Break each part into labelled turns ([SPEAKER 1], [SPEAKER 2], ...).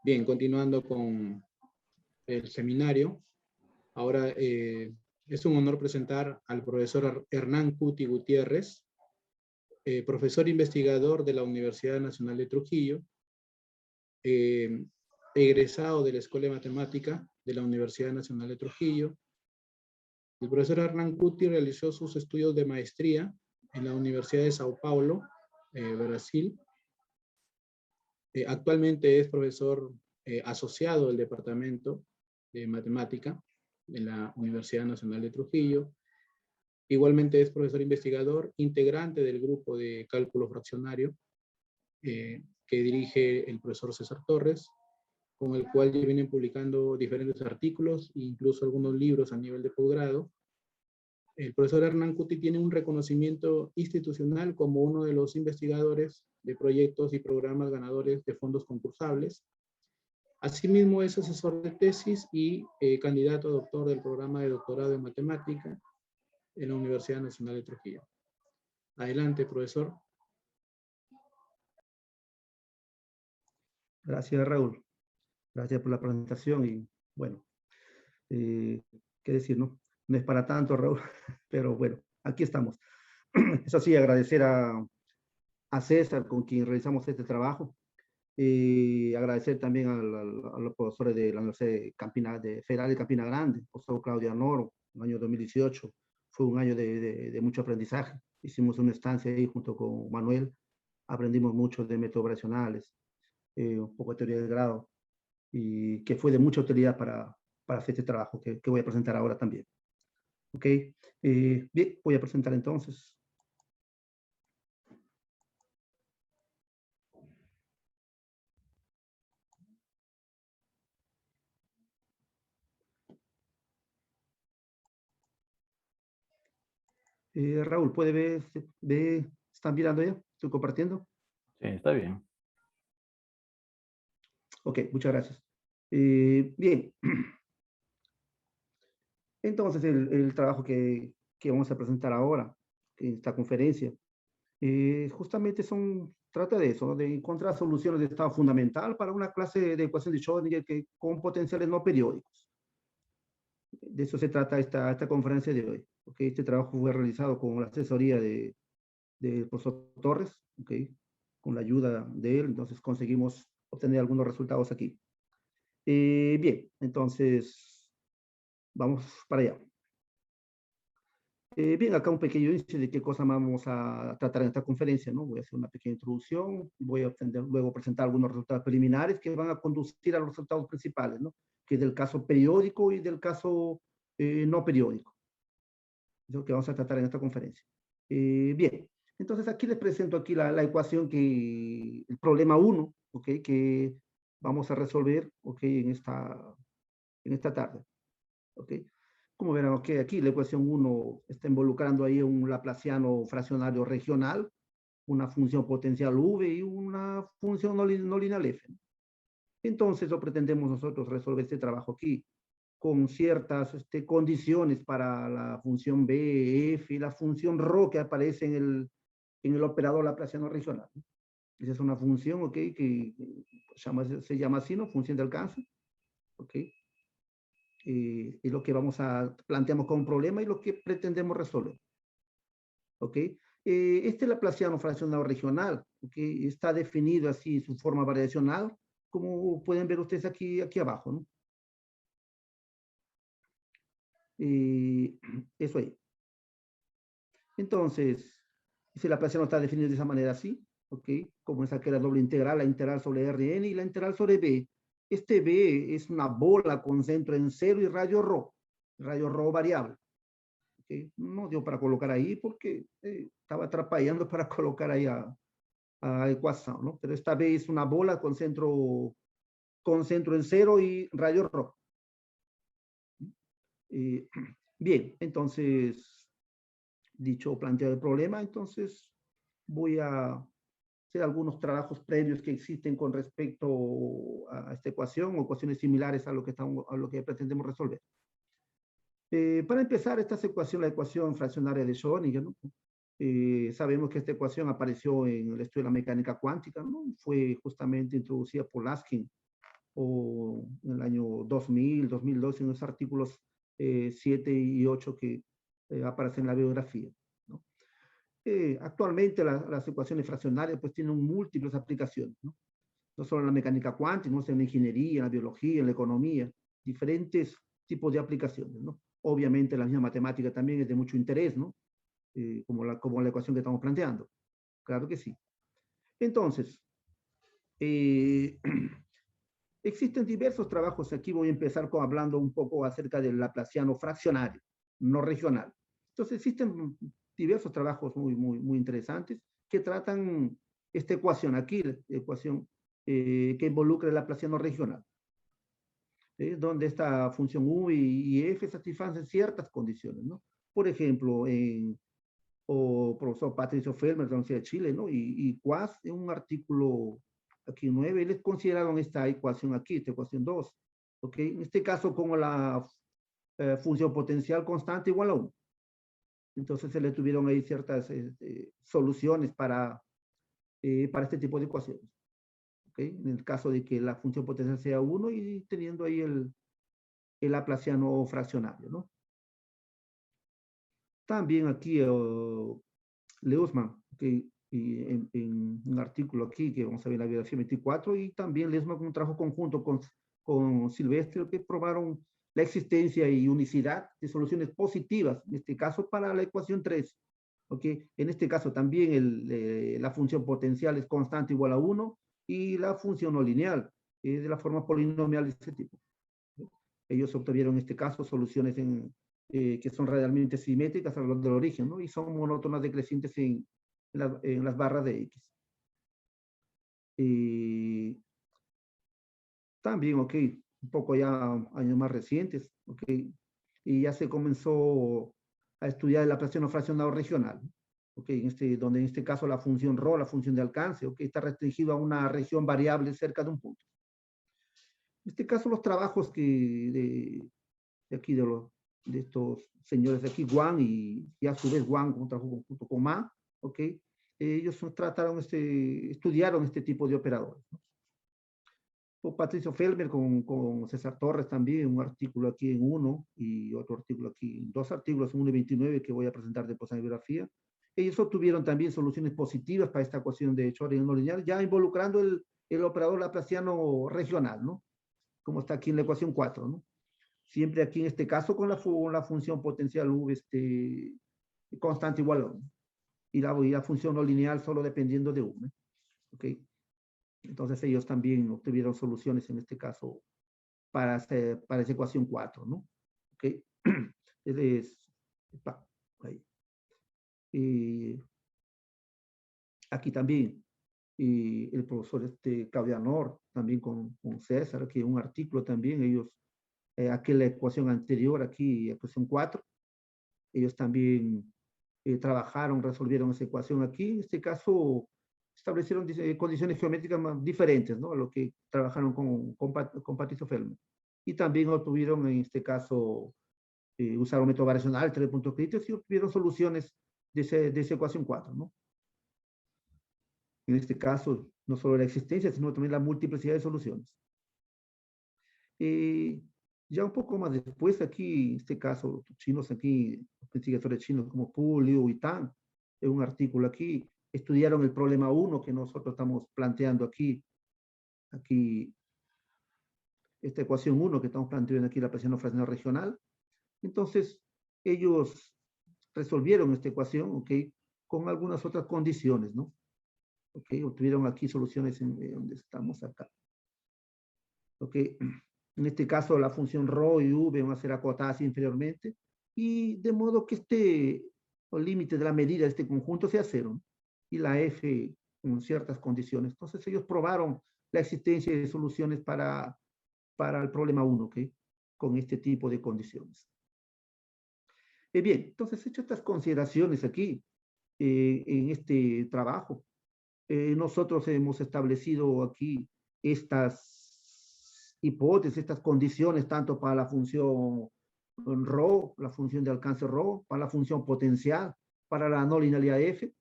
[SPEAKER 1] Bien, continuando con el seminario, ahora es un honor presentar al profesor Hernán Cuti Gutiérrez, profesor investigador de la Universidad Nacional de Trujillo, egresado de la Escuela de Matemática de la Universidad Nacional de Trujillo. El profesor Hernán Cuti realizó sus estudios de maestría en la Universidad de Sao Paulo, Brasil. Actualmente es profesor asociado del Departamento de Matemática de la Universidad Nacional de Trujillo. Igualmente es profesor investigador, integrante del grupo de cálculo fraccionario que dirige el profesor César Torres, con el cual ya vienen publicando diferentes artículos e incluso algunos libros a nivel de posgrado. El profesor Hernán Cuti tiene un reconocimiento institucional como uno de los investigadores de proyectos y programas ganadores de fondos concursables. Asimismo es asesor de tesis y candidato a doctor del programa de doctorado en matemática en la Universidad Nacional de Trujillo. Adelante, profesor.
[SPEAKER 2] Gracias, Raúl. Gracias por la presentación y bueno, qué decir, ¿no? No es para tanto, Raúl, pero bueno, aquí estamos. Eso sí, agradecer a César con quien realizamos este trabajo y agradecer también a los profesores de la Universidad Federal de Campina Grande, profesor Claudio Arnoro, el año 2018. Fue un año de mucho aprendizaje. Hicimos una estancia ahí junto con Manuel, aprendimos mucho de métodos operacionales, un poco de teoría del grado, y que fue de mucha utilidad para hacer este trabajo que voy a presentar ahora también. ¿Ok? Bien, voy a presentar entonces. Raúl, ¿puede ver? ¿Están mirando ya? ¿Estoy compartiendo?
[SPEAKER 3] Sí, está bien.
[SPEAKER 2] Ok, muchas gracias. Bien. Entonces, el trabajo que vamos a presentar ahora, en esta conferencia, justamente trata de eso, ¿no? De encontrar soluciones de estado fundamental para una clase de ecuación de Schrödinger con potenciales no periódicos. De eso se trata esta conferencia de hoy. ¿Okay? Este trabajo fue realizado con la asesoría del profesor Torres, ¿okay? Con la ayuda de él, entonces conseguimos obtener algunos resultados aquí. Bien, entonces vamos para allá. Bien, acá un pequeño índice de qué cosa vamos a tratar en esta conferencia, ¿no? Voy a hacer una pequeña introducción, voy a luego presentar algunos resultados preliminares que van a conducir a los resultados principales, ¿no? Que es del caso periódico y del caso no periódico. Es lo que vamos a tratar en esta conferencia. Bien, entonces aquí les presento aquí la ecuación el problema 1, ¿ok? Que vamos a resolver, ¿ok? En esta tarde, ¿ok? Como verán, ok, aquí la ecuación 1 está involucrando ahí un laplaciano fraccionario regional, una función potencial v y una función no lineal f. Entonces, lo pretendemos nosotros resolver este trabajo aquí con ciertas condiciones para la función b, f y la función ρ que aparece en el operador laplaciano regional. Esa es una función, ok, que se llama así, ¿no? Función de alcance, ok. Es lo que planteamos como un problema y lo que pretendemos resolver. ¿Ok? Este laplaciano fraccionado regional, ¿ok? Está definido así en su forma variacional, como pueden ver ustedes aquí abajo, ¿no? Eso ahí. Entonces, ese laplaciano está definido de esa manera así, ¿ok? Como esa que es la doble integral, la integral sobre Rn y la integral sobre B. Este B es una bola con centro en cero y radio ρ variable. ¿Okay? No dio para colocar ahí porque estaba atrapallando para colocar ahí a ecuación, ¿no? Pero esta B es una bola con centro en cero y radio ρ. Bien, entonces, dicho planteado el problema, entonces voy a hacer algunos trabajos previos que existen con respecto a esta ecuación o ecuaciones similares a lo que pretendemos resolver. Para empezar, la ecuación fraccionaria de Schrödinger, ¿no? Sabemos que esta ecuación apareció en el estudio de la mecánica cuántica, ¿no? Fue justamente introducida por Laskin o en el año 2000, 2012, en los artículos 7 y 8 que aparecen en la biografía, ¿no? Actualmente las ecuaciones fraccionarias pues tienen múltiples aplicaciones, ¿no? No solo en la mecánica cuántica, no sino en la ingeniería, en la biología, en la economía, diferentes tipos de aplicaciones, ¿no? Obviamente la misma matemática también es de mucho interés, ¿no? Como la ecuación que estamos planteando. Claro que sí. Entonces, existen diversos trabajos. Aquí voy a empezar hablando un poco acerca del laplaciano fraccionario, no regional. Entonces, existen diversos trabajos muy interesantes que tratan esta ecuación aquí, la ecuación que involucra el laplaciano regional, donde esta función u y f satisfacen ciertas condiciones, ¿no? Por ejemplo, o profesor Patricio Felmer de la Universidad de Chile, ¿no? Y Quast, en un artículo aquí 9, les consideraron esta ecuación aquí, esta ecuación 2, ¿ok? En este caso, como la función potencial constante igual a 1. Entonces se le tuvieron ahí ciertas soluciones para este tipo de ecuaciones, ¿ok? En el caso de que la función potencial sea 1 y teniendo ahí el laplaciano fraccionario, ¿no? También aquí Leusman, que en un artículo aquí que vamos a ver en la biografía 24, y también Leusman con un trabajo conjunto con Silvestre, que probaron la existencia y unicidad de soluciones positivas, en este caso para la ecuación 3. ¿Okay? En este caso también la función potencial es constante igual a 1 y la función no lineal es de la forma polinomial de este tipo. Ellos obtuvieron en este caso soluciones que son realmente simétricas a lo del origen, ¿no? Y son monótonas decrecientes en las barras de X. También, ok, un poco ya años más recientes, ok, y ya se comenzó a estudiar el laplaciano fraccionado regional, ok, donde en este caso la función ρ, la función de alcance, ok, está restringido a una región variable cerca de un punto. En este caso los trabajos de aquí de estos señores de aquí, Wang y a su vez Wang, un trabajo conjunto con Ma, ¿ok? Ellos estudiaron este tipo de operadores, ¿no? O Patricio Felmer con César Torres también, un artículo aquí en 1 y otro artículo aquí, 2 artículos en 1 y 29 que voy a presentar después en la bibliografía. Ellos obtuvieron también soluciones positivas para esta ecuación de Schrödinger no lineal, ya involucrando el operador laplaciano regional, ¿no? Como está aquí en la ecuación 4, ¿no? Siempre aquí en este caso con la función potencial U constante igual a 1. Y la función no lineal solo dependiendo de 1. ¿Ok? Entonces ellos también obtuvieron soluciones en este caso para esa ecuación 4, ¿no? ¿Ok? Ahí. Aquí también el profesor Caudianor, también con César, que un artículo también, ellos aquí la ecuación anterior, aquí ecuación 4, ellos también trabajaron, resolvieron esa ecuación aquí, en este caso establecieron condiciones geométricas más diferentes, ¿no? A lo que trabajaron con Patricio Feldman. Y también obtuvieron, en este caso, usaron método variacional, 3 puntos críticos, y obtuvieron soluciones de esa ecuación 4, ¿no? En este caso, no solo la existencia, sino también la multiplicidad de soluciones. Ya un poco más después, aquí, en este caso, chinos aquí, investigadores chinos como Pu, Liu y Tang, en un artículo aquí, estudiaron el problema 1 que nosotros estamos planteando aquí, esta ecuación 1 que estamos planteando aquí, la presión fraccional regional. Entonces, ellos resolvieron esta ecuación, ¿ok? Con algunas otras condiciones, ¿no? ¿Ok? Obtuvieron aquí soluciones en donde estamos acá. ¿Ok? En este caso, la función ρ y v van a ser acotadas inferiormente, y de modo que el límite de la medida de este conjunto sea 0, y la f con ciertas condiciones. Entonces, ellos probaron la existencia de soluciones para el problema 1, ¿ok? Con este tipo de condiciones. Bien, entonces, hecho estas consideraciones aquí, en este trabajo, nosotros hemos establecido aquí estas hipótesis, estas condiciones, tanto para la función ρ, la función de alcance ρ, para la función potencial, para la no linealidad f.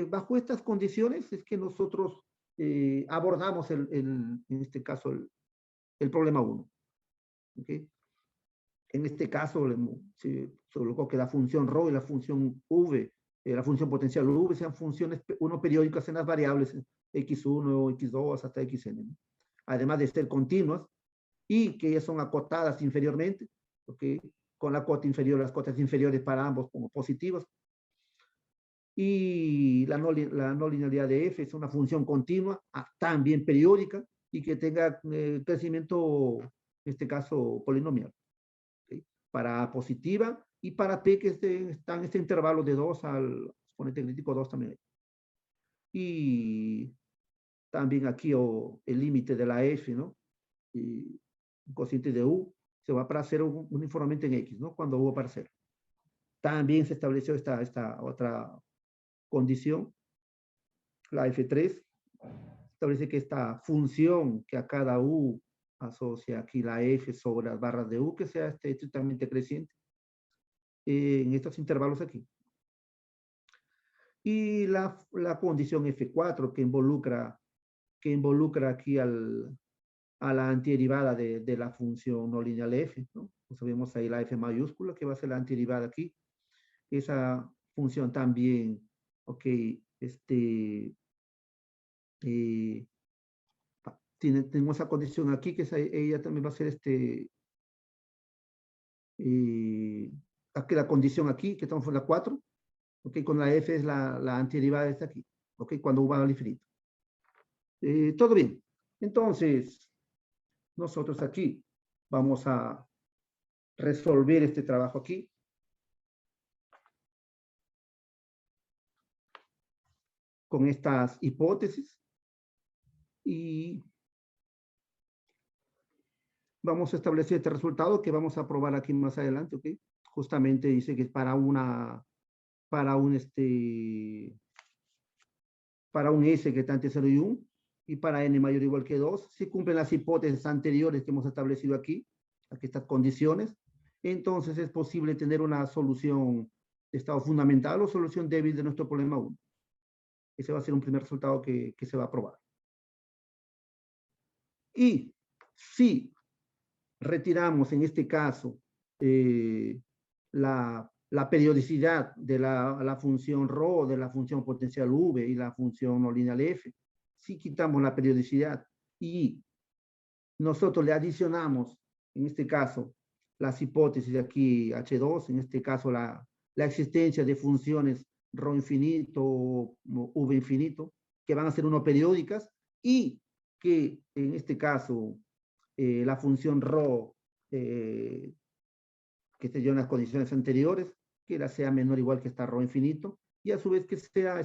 [SPEAKER 2] Bajo estas condiciones es que nosotros abordamos, en este caso, el problema 1. ¿Okay? En este caso, se colocó que la función ρ y la función v, la función potencial v, sean funciones periódicas en las variables x1, x2 hasta xn, ¿no? Además de ser continuas, y que son acotadas inferiormente, ¿okay? Con la cota inferior, las cotas inferiores para ambos como positivas. Y la no linealidad de f es una función continua, también periódica, y que tenga crecimiento, en este caso, polinomial. ¿Okay? Para A positiva, y para P que está en este intervalo de 2 al exponente crítico 2 también. Y también aquí el límite de la f, ¿no? Y un cociente de u se va para 0 uniformemente en x, ¿no? Cuando u va para 0. También se estableció esta otra condición, la f3, establece que esta función que a cada u asocia aquí la f sobre las barras de u, que sea estrictamente creciente en estos intervalos aquí. Y la condición f4 que involucra aquí a la antiderivada de la función no lineal f, ¿no? Pues vemos ahí la f mayúscula que va a ser la antiderivada aquí. Esa función también, ok, tenemos esa condición aquí, que ella también va a ser aquí la condición aquí, que estamos en la 4, ok, con la f es la antiderivada esta aquí, ok, cuando u va al infinito. Todo bien. Entonces, nosotros aquí vamos a resolver este trabajo aquí. Con estas hipótesis. Y vamos a establecer este resultado que vamos a probar aquí más adelante, ¿ok? Justamente dice que es para un S que está entre 0 y 1, y para n mayor o igual que 2, si cumplen las hipótesis anteriores que hemos establecido aquí estas condiciones, entonces es posible tener una solución de estado fundamental o solución débil de nuestro problema 1. Ese va a ser un primer resultado que se va a probar. Y si retiramos en este caso la periodicidad de la función ρ, de la función potencial v y la función no lineal f, si quitamos la periodicidad y nosotros le adicionamos, en este caso, las hipótesis de aquí H2, en este caso la existencia de funciones ρ infinito o v infinito, que van a ser periódicas, y que en este caso la función ρ, que esté yo en las condiciones anteriores, que la sea menor o igual que esta ρ infinito, y a su vez que sea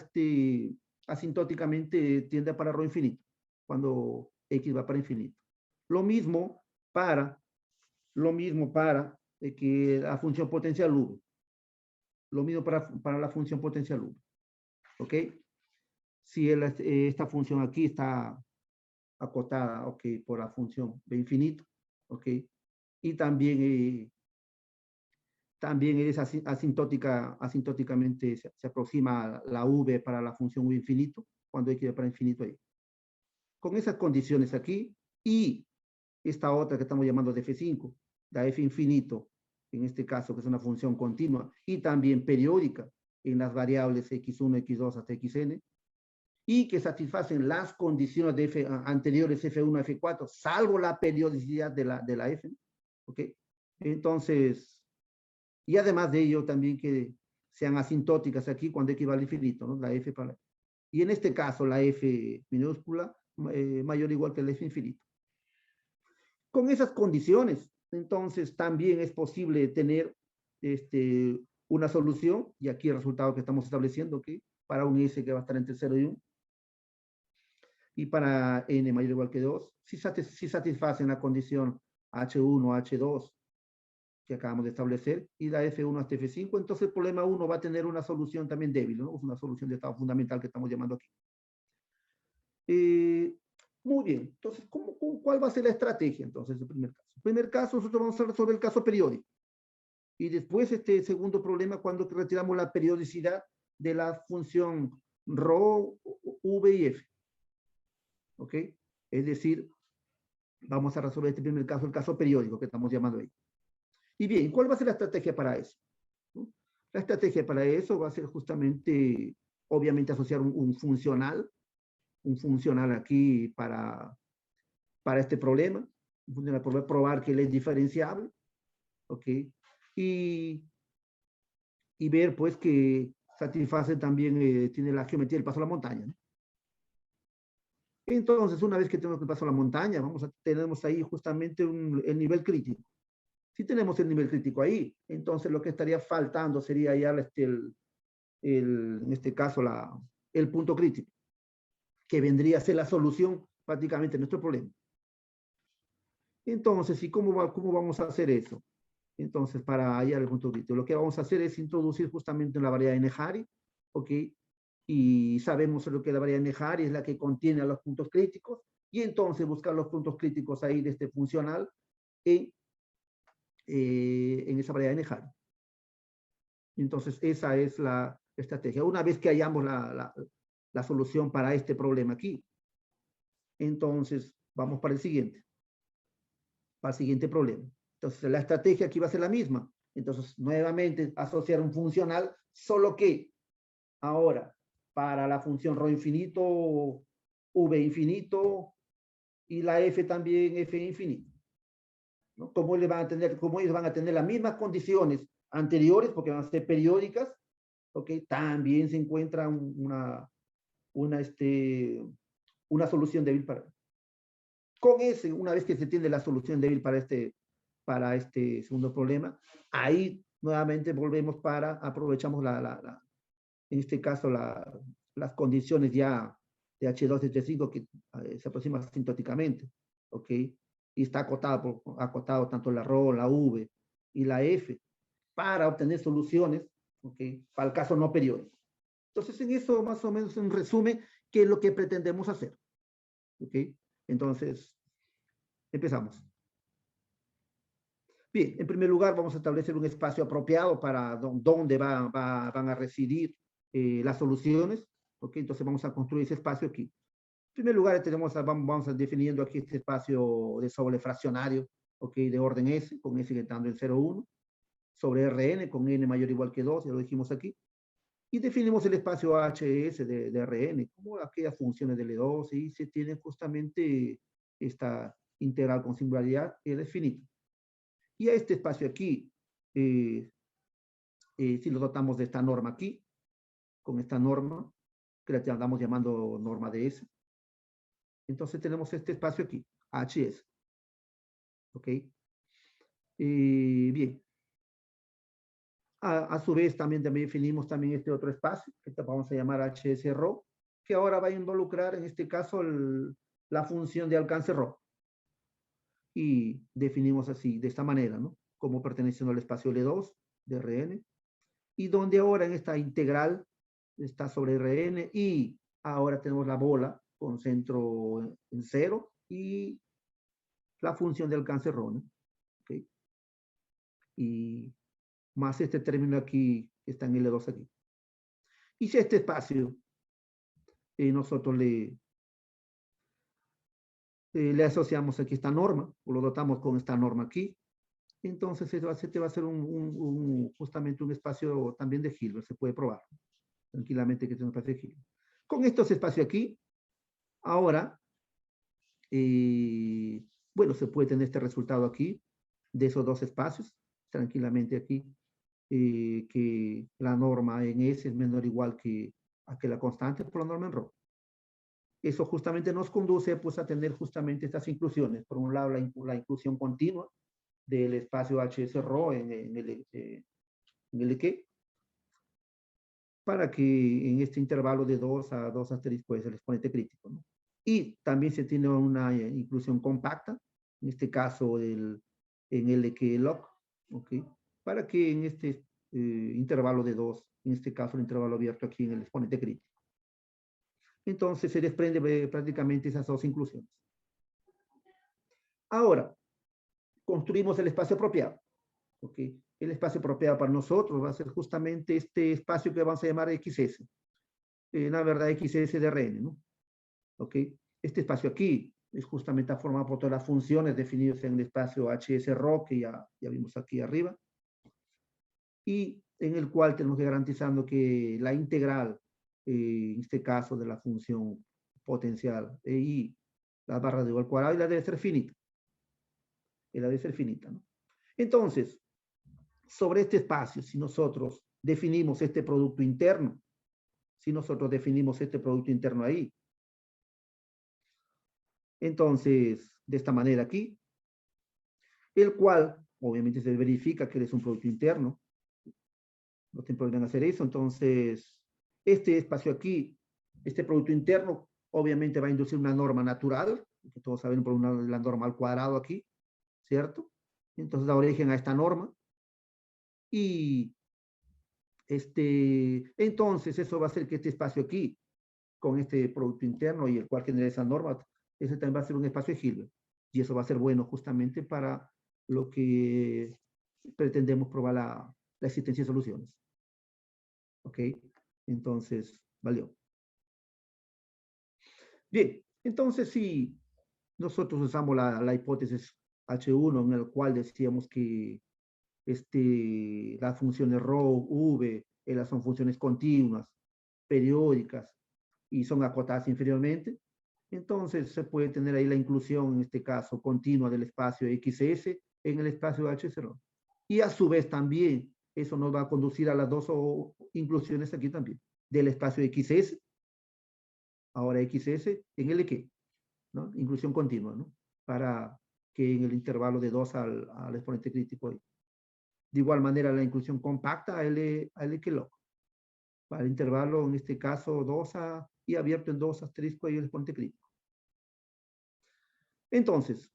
[SPEAKER 2] asintóticamente tiende para ρ infinito, cuando x va para infinito. Lo mismo para que la función potencial v. Lo mismo para la función potencial v. ¿Ok? Si esta función aquí está acotada, ok, por la función b infinito, ok, y también es asintóticamente se aproxima a la v para la función v infinito, cuando x va para infinito ahí. Con esas condiciones aquí, y esta otra que estamos llamando de f5, la f infinito, en este caso que es una función continua, y también periódica en las variables x1, x2 hasta xn, y que satisfacen las condiciones de f anteriores f1 a f4, salvo la periodicidad de la f, ¿ok? Entonces, y además de ello también que sean asintóticas aquí cuando x va al infinito, ¿no? La f para... Y en este caso la f minúscula mayor o igual que la f infinito. Con esas condiciones, entonces también es posible tener una solución, y aquí el resultado que estamos estableciendo, ¿ok? Para un S que va a estar entre 0 y 1, y para n mayor o igual que 2, si satisfacen la condición H1, H2 que acabamos de establecer, y la F1 hasta F5, entonces el problema 1 va a tener una solución también débil, ¿no? Una solución de estado fundamental que estamos llamando aquí. Muy bien, entonces, ¿cuál va a ser la estrategia? Entonces, el primer caso. En primer caso, nosotros vamos a resolver el caso periódico. Y después, segundo problema, cuando retiramos la periodicidad de la función ρ, v y f. ¿Ok? Es decir, Vamos a resolver este primer caso, el caso periódico que estamos llamando ahí. Y bien, ¿cuál va a ser la estrategia para eso? ¿No? La estrategia para eso va a ser justamente, obviamente, asociar un funcional aquí para este problema, un funcional para probar que él es diferenciable, ¿ok? Y ver, pues, que satisface también, tiene la geometría del paso a la montaña, ¿no? Entonces, una vez que tenemos el paso a la montaña, tenemos ahí justamente el nivel crítico. Si tenemos el nivel crítico ahí, entonces lo que estaría faltando sería ya en este caso el punto crítico, que vendría a ser la solución prácticamente de nuestro problema. Entonces, ¿y cómo vamos a hacer eso? Entonces, para hallar el punto crítico, lo que vamos a hacer es introducir justamente la variedad de Nehari, ¿ok? Y sabemos lo que la variedad de Nehari es la que contiene a los puntos críticos, y entonces buscar los puntos críticos ahí de este funcional en esa variedad de Nehari. Entonces, esa es la estrategia. Una vez que hayamos la solución para este problema aquí, entonces vamos para el siguiente problema. Entonces, la estrategia aquí va a ser la misma. Entonces, nuevamente, asociar un funcional, solo que ahora, para la función ρ infinito, v infinito, y la f también, f infinito, ¿no? Como ellos van a tener las mismas condiciones anteriores, porque van a ser periódicas, ¿ok? También se encuentra una solución débil para... Con una vez que se tiene la solución débil para este segundo problema, ahí nuevamente aprovechamos en este caso las condiciones ya de H2 y H5 que se aproximan asintóticamente, ¿ok? Y está acotado tanto la ρ, la v y la f para obtener soluciones, ¿ok? Para el caso no periódico. Entonces, en eso más o menos en resumen, ¿qué es lo que pretendemos hacer? ¿Ok? Entonces, empezamos. Bien, en primer lugar vamos a establecer un espacio apropiado para donde van a residir las soluciones. ¿Ok? Entonces vamos a construir ese espacio aquí. En primer lugar vamos a definiendo aquí este espacio de sobre fraccionario, ¿ok? De orden S, con S estando en 0, 1, sobre Rn con n mayor o igual que 2, ya lo dijimos aquí. Y definimos el espacio HS de Rn como aquellas funciones de L2 y se tiene justamente esta integral con singularidad que es finita. Y a este espacio aquí, si lo dotamos de esta norma aquí, con esta norma, que la andamos llamando norma de S, entonces tenemos este espacio aquí, HS. ¿Ok? Bien. A su vez, también definimos también este otro espacio, que vamos a llamar HS ρ, que ahora va a involucrar, en este caso, la función de alcance ρ. Y definimos así, de esta manera, ¿no? Como perteneciendo al espacio L2 de Rn, y donde ahora en esta integral está sobre Rn, y ahora tenemos la bola con centro en 0 y la función de alcance ρ, ¿no? ¿Okay? Y más este término aquí, que está en L2 aquí. Y si este espacio nosotros le asociamos aquí esta norma, o lo dotamos con esta norma aquí, entonces este va a ser justamente un espacio también de Hilbert, se puede probar tranquilamente que es un espacio de Hilbert. Con estos espacios aquí, ahora, bueno, se puede tener este resultado aquí, de esos dos espacios, tranquilamente aquí, que la norma en S es menor o igual que la constante por la norma en ρ. Eso justamente nos conduce pues a tener justamente estas inclusiones. Por un lado, la inclusión continua del espacio HS ρ en el que, para que en este intervalo de 2 a 2 asterisco es el exponente crítico, ¿no? Y también se tiene una inclusión compacta, en este caso en el que log, ¿ok? Para que en este intervalo de 2, en este caso el intervalo abierto aquí en el exponente crítico. Entonces se desprende prácticamente esas dos inclusiones. Ahora, construimos el espacio apropiado. ¿Okay? El espacio apropiado para nosotros va a ser justamente este espacio que vamos a llamar XS. La verdad, XS de Rn, ¿no? ¿Ok? Este espacio aquí es justamente formado por todas las funciones definidas en el espacio HS-RO, que ya vimos aquí arriba, y en el cual tenemos que garantizando que la integral, en este caso de la función potencial, y la barra de U al cuadrado, y la debe ser finita. Y la debe ser finita, ¿no? Entonces, sobre este espacio, si nosotros definimos este producto interno, ahí, entonces, de esta manera aquí, el cual, obviamente se verifica que es un producto interno, no tienen problema en hacer eso, entonces, este espacio aquí, este producto interno, obviamente va a inducir una norma natural, que todos saben por la norma al cuadrado aquí, ¿cierto? Entonces da origen a esta norma, y entonces eso va a hacer que este espacio aquí, con este producto interno y el cual genera esa norma, ese también va a ser un espacio de Hilbert. Y eso va a ser bueno justamente para lo que pretendemos probar la existencia de soluciones. ¿Ok? Entonces, valió. Bien, entonces si nosotros usamos la hipótesis H1 en el cual decíamos que las funciones ρ, v, son funciones continuas, periódicas, y son acotadas inferiormente, entonces se puede tener ahí la inclusión, en este caso, continua del espacio XS en el espacio H0. Y a su vez también, eso nos va a conducir a las dos inclusiones aquí también, del espacio XS, ahora XS, en el que, ¿no? Inclusión continua, ¿no? Para que en el intervalo de 2 al exponente crítico. De igual manera, la inclusión compacta a L que log. Para el intervalo, en este caso, 2 y abierto en 2 asterisco y el exponente crítico. Entonces,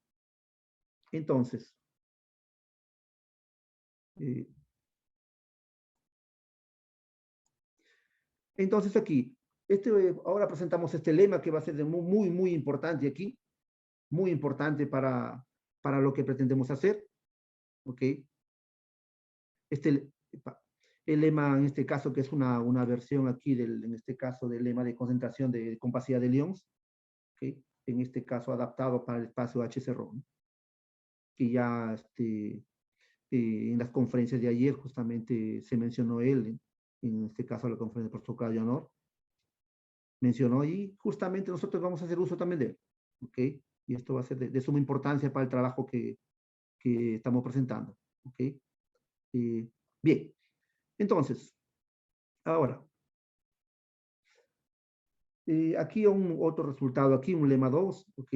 [SPEAKER 2] aquí, ahora presentamos este lema que va a ser muy, muy importante aquí, muy importante para lo que pretendemos hacer, ¿ok? El lema, en este caso, que es una versión aquí, en este caso, del lema de concentración de compacidad de Lyons, ¿ok? En este caso, adaptado para el espacio HCRO, ¿no? Que ya en las conferencias de ayer justamente se mencionó él, en este caso la conferencia del profesor Claudio Honor, mencionó, y justamente nosotros vamos a hacer uso también de él, ¿ok? Y esto va a ser de suma importancia para el trabajo que estamos presentando, ¿ok? Bien, entonces, ahora, aquí otro resultado, aquí un lema 2, ¿ok?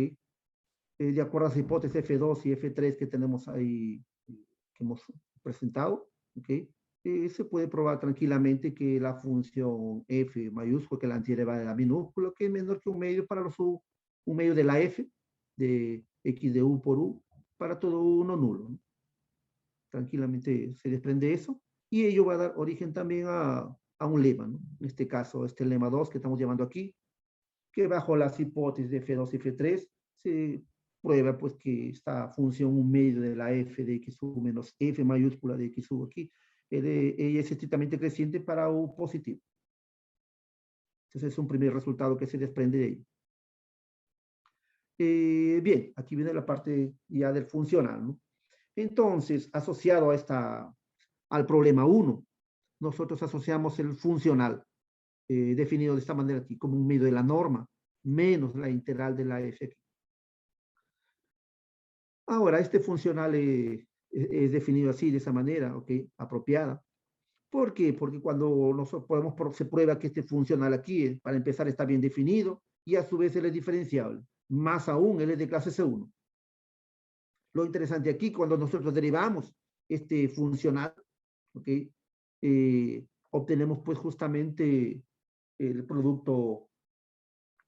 [SPEAKER 2] De acuerdo a las hipótesis F2 y F3 que tenemos ahí, que hemos presentado, ¿ok? Se puede probar tranquilamente que la función f mayúscula, que la antiderivada de la minúscula, que es menor que un medio para un medio de la f, de x de u por u, para todo uno nulo, ¿no? Tranquilamente se desprende eso, y ello va a dar origen también a un lema, ¿no? En este caso, este lema 2 que estamos llamando aquí, que bajo las hipótesis de F2 y F3 se prueba pues que esta función un medio de la f de xu menos f mayúscula de xu aquí, ella es estrictamente creciente para u positivo. Entonces es un primer resultado que se desprende de ello. Bien, aquí viene la parte ya del funcional, ¿no? Entonces, asociado al problema 1, nosotros asociamos el funcional, definido de esta manera aquí, como un medio de la norma, menos la integral de la f aquí. Ahora, este funcional es definido así, de esa manera, ¿ok? Apropiada. ¿Por qué? Porque cuando se prueba que este funcional aquí, para empezar, está bien definido, y a su vez él es diferenciable. Más aún, él es de clase C1. Lo interesante aquí, cuando nosotros derivamos este funcional, ¿ok? Obtenemos pues justamente el producto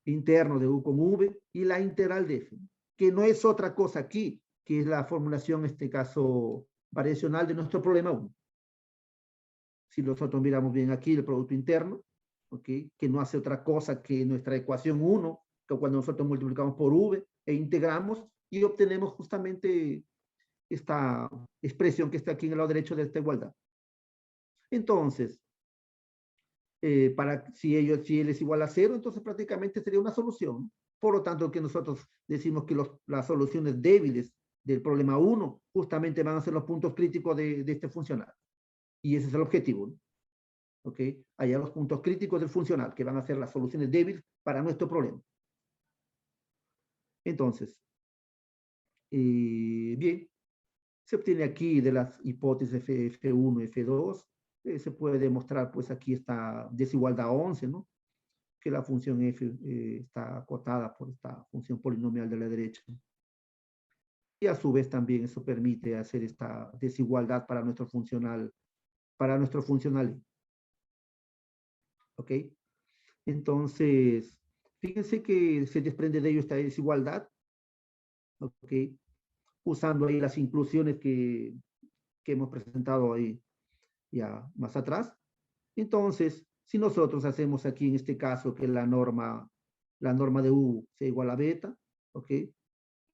[SPEAKER 2] interno de u con v y la integral de f, que no es otra cosa aquí, que es la formulación, en este caso, variacional de nuestro problema 1. Si nosotros miramos bien aquí el producto interno, ¿okay? Que no hace otra cosa que nuestra ecuación 1, que cuando nosotros multiplicamos por v e integramos y obtenemos justamente esta expresión que está aquí en el lado derecho de esta igualdad. Entonces, si él es igual a 0, entonces prácticamente sería una solución. Por lo tanto, que nosotros decimos que las soluciones débiles del problema 1 justamente van a ser los puntos críticos de este funcional. Y ese es el objetivo, ¿no? ¿Ok? Allá los puntos críticos del funcional, que van a ser las soluciones débiles para nuestro problema. Entonces, bien, se obtiene aquí de las hipótesis F1 y F2, se puede demostrar, pues aquí esta desigualdad 11, ¿no? Que la función f está acotada por esta función polinomial de la derecha. Y a su vez también eso permite hacer esta desigualdad para nuestro funcional, ¿ok? Entonces, fíjense que se desprende de ello esta desigualdad, ¿ok? Usando ahí las inclusiones que hemos presentado ahí ya más atrás. Entonces, si nosotros hacemos aquí en este caso que la norma de U sea igual a beta, ¿ok?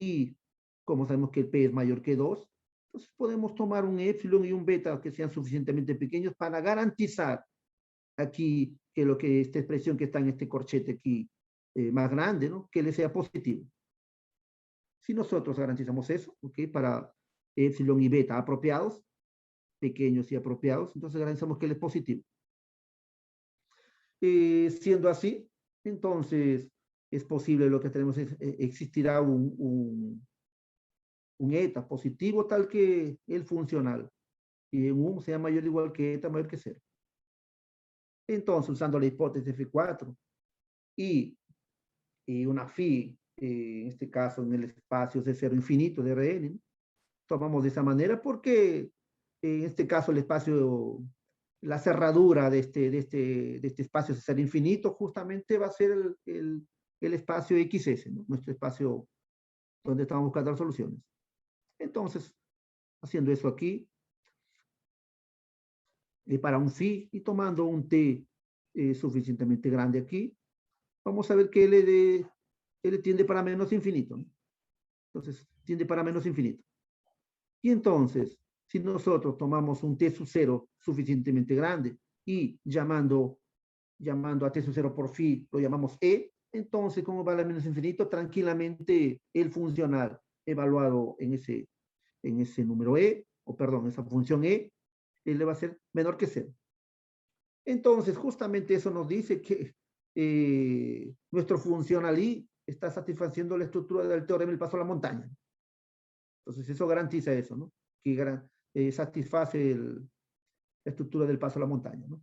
[SPEAKER 2] Y como sabemos que el P es mayor que 2, entonces podemos tomar un epsilon y un beta que sean suficientemente pequeños para garantizar aquí que esta expresión que está en este corchete aquí más grande, ¿no? Que le sea positivo. Si nosotros garantizamos eso, ¿ok? Para epsilon y beta apropiados, pequeños y apropiados, entonces garantizamos que él es positivo. Siendo así, entonces es posible lo que tenemos existirá un eta positivo tal que el funcional y en U sea mayor o igual que eta mayor que 0. Entonces, usando la hipótesis F4 y una phi, en este caso en el espacio de 0 infinito de Rn, ¿no? Tomamos de esa manera porque en este caso el espacio, la cerradura de este espacio de 0 infinito justamente va a ser el espacio XS, ¿no? Nuestro espacio donde estamos buscando las soluciones. Entonces, haciendo eso aquí, para un phi y tomando un t suficientemente grande aquí, vamos a ver que L tiende para menos infinito, ¿no? Entonces, tiende para menos infinito. Y entonces, si nosotros tomamos un t sub 0 suficientemente grande y llamando a t sub 0 por phi, lo llamamos E, entonces, como va a menos infinito, tranquilamente el funcional evaluado en ese número E, o perdón, esa función E, le va a ser menor que 0. Entonces, justamente eso nos dice que nuestro funcional I está satisfaciendo la estructura del teorema del paso a la montaña. Entonces, eso garantiza eso, ¿no? Que satisface la estructura del paso a la montaña, ¿no?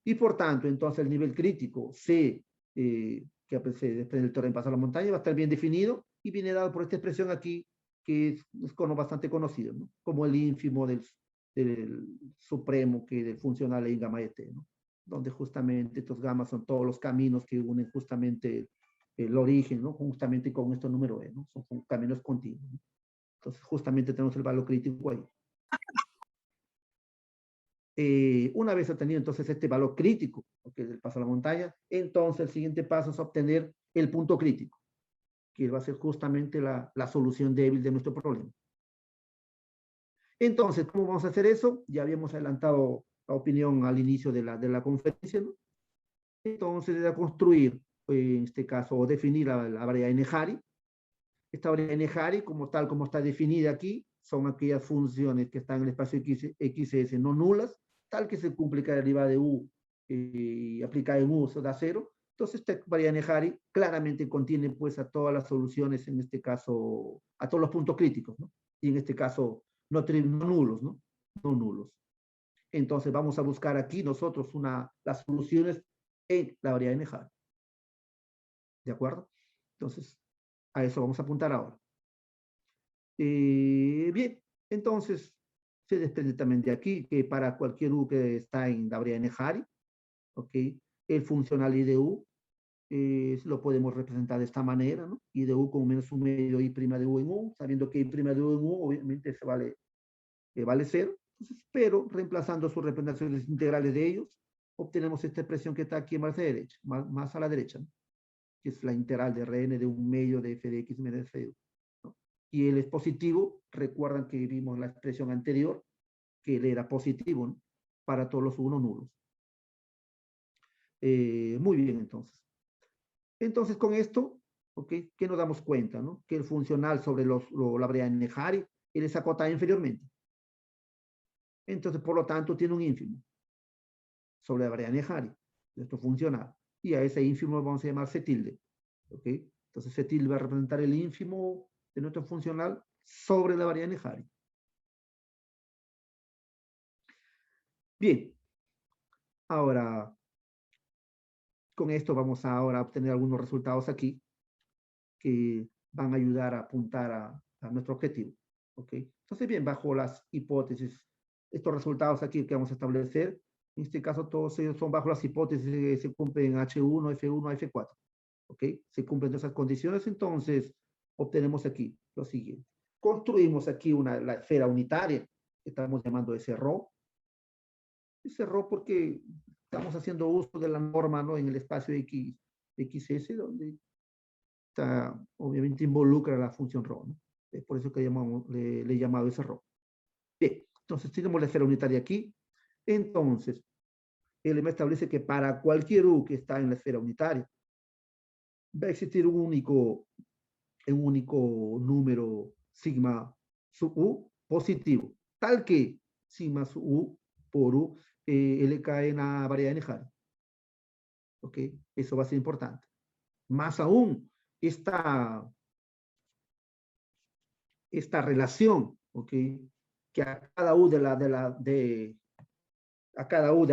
[SPEAKER 2] Y por tanto, entonces el nivel crítico C, que se desprende del teorema del paso a la montaña, va a estar bien definido y viene dado por esta expresión aquí, que es bastante conocido, ¿no? Como el ínfimo del supremo que del funcional en gamma de t, ¿no? Donde justamente estos gammas son todos los caminos que unen justamente el origen, ¿no? Justamente con este número e, ¿no? Son caminos continuos, ¿no? Entonces justamente tenemos el valor crítico ahí. Una vez obtenido entonces este valor crítico, que es el paso a la montaña, entonces el siguiente paso es obtener el punto crítico, que va a ser justamente la solución débil de nuestro problema. Entonces, ¿cómo vamos a hacer eso? Ya habíamos adelantado la opinión al inicio de la conferencia, ¿no? Entonces, era construir, en este caso, o definir la variedad Nehari. Esta variedad Nehari, como tal, como está definida aquí, son aquellas funciones que están en el espacio XS no nulas, tal que se cumple cada derivada de U y aplicada en U, eso da 0. Entonces, esta variedad Nehari claramente contiene, pues, a todas las soluciones, en este caso, a todos los puntos críticos, ¿no? Y en este caso, no nulos, ¿no? No nulos. Entonces vamos a buscar aquí nosotros las soluciones en la variedad Nehari. ¿De acuerdo? Entonces, a eso vamos a apuntar ahora. Bien, entonces se desprende también de aquí que para cualquier U que está en la variedad Nehari, ¿ok? El funcional I de U lo podemos representar de esta manera, ¿no? I de U con menos un medio I' de U en U, sabiendo que I' de U en U obviamente se vale 0. Entonces, pero reemplazando sus representaciones integrales de ellos, obtenemos esta expresión que está aquí más a la derecha, más a la derecha, ¿no? Que es la integral de Rn de un medio de f de x menos f de u, ¿no? Y él es positivo, recuerdan que vimos la expresión anterior, que él era positivo, ¿no? Para todos los unos nulos. Muy bien, entonces. Entonces, con esto ¿ok? ¿Qué nos damos cuenta, no? Que el funcional sobre la variedad de Nehaри, él es acotado inferiormente. Entonces, por lo tanto, tiene un ínfimo sobre la variedad de Nehaри, nuestro funcional. Y a ese ínfimo lo vamos a llamar C tilde, ¿ok? Entonces, C tilde va a representar el ínfimo de nuestro funcional sobre la variedad de Nehari. Bien, ahora, con esto vamos a ahora obtener algunos resultados aquí que van a ayudar a apuntar a nuestro objetivo. ¿Ok? Entonces, bien, bajo las hipótesis, estos resultados aquí que vamos a establecer, en este caso todos ellos son bajo las hipótesis que se cumplen H1, F1, F4. ¿Ok? Se cumplen esas condiciones, entonces obtenemos aquí lo siguiente. Construimos aquí la esfera unitaria, que estamos llamando SRO. SRO porque estamos haciendo uso de la norma, ¿no? En el espacio XS, donde está, obviamente involucra la función ρ, ¿no? Es por eso que le he llamado ese ρ. Bien, entonces tenemos la esfera unitaria aquí. Entonces, el lema establece que para cualquier U que está en la esfera unitaria, va a existir un único número sigma sub U positivo, tal que sigma sub U por U le cae en la variedad de Nehaри. ¿Ok? Eso va a ser importante. Más aún, esta relación, ¿ok? Que a cada U de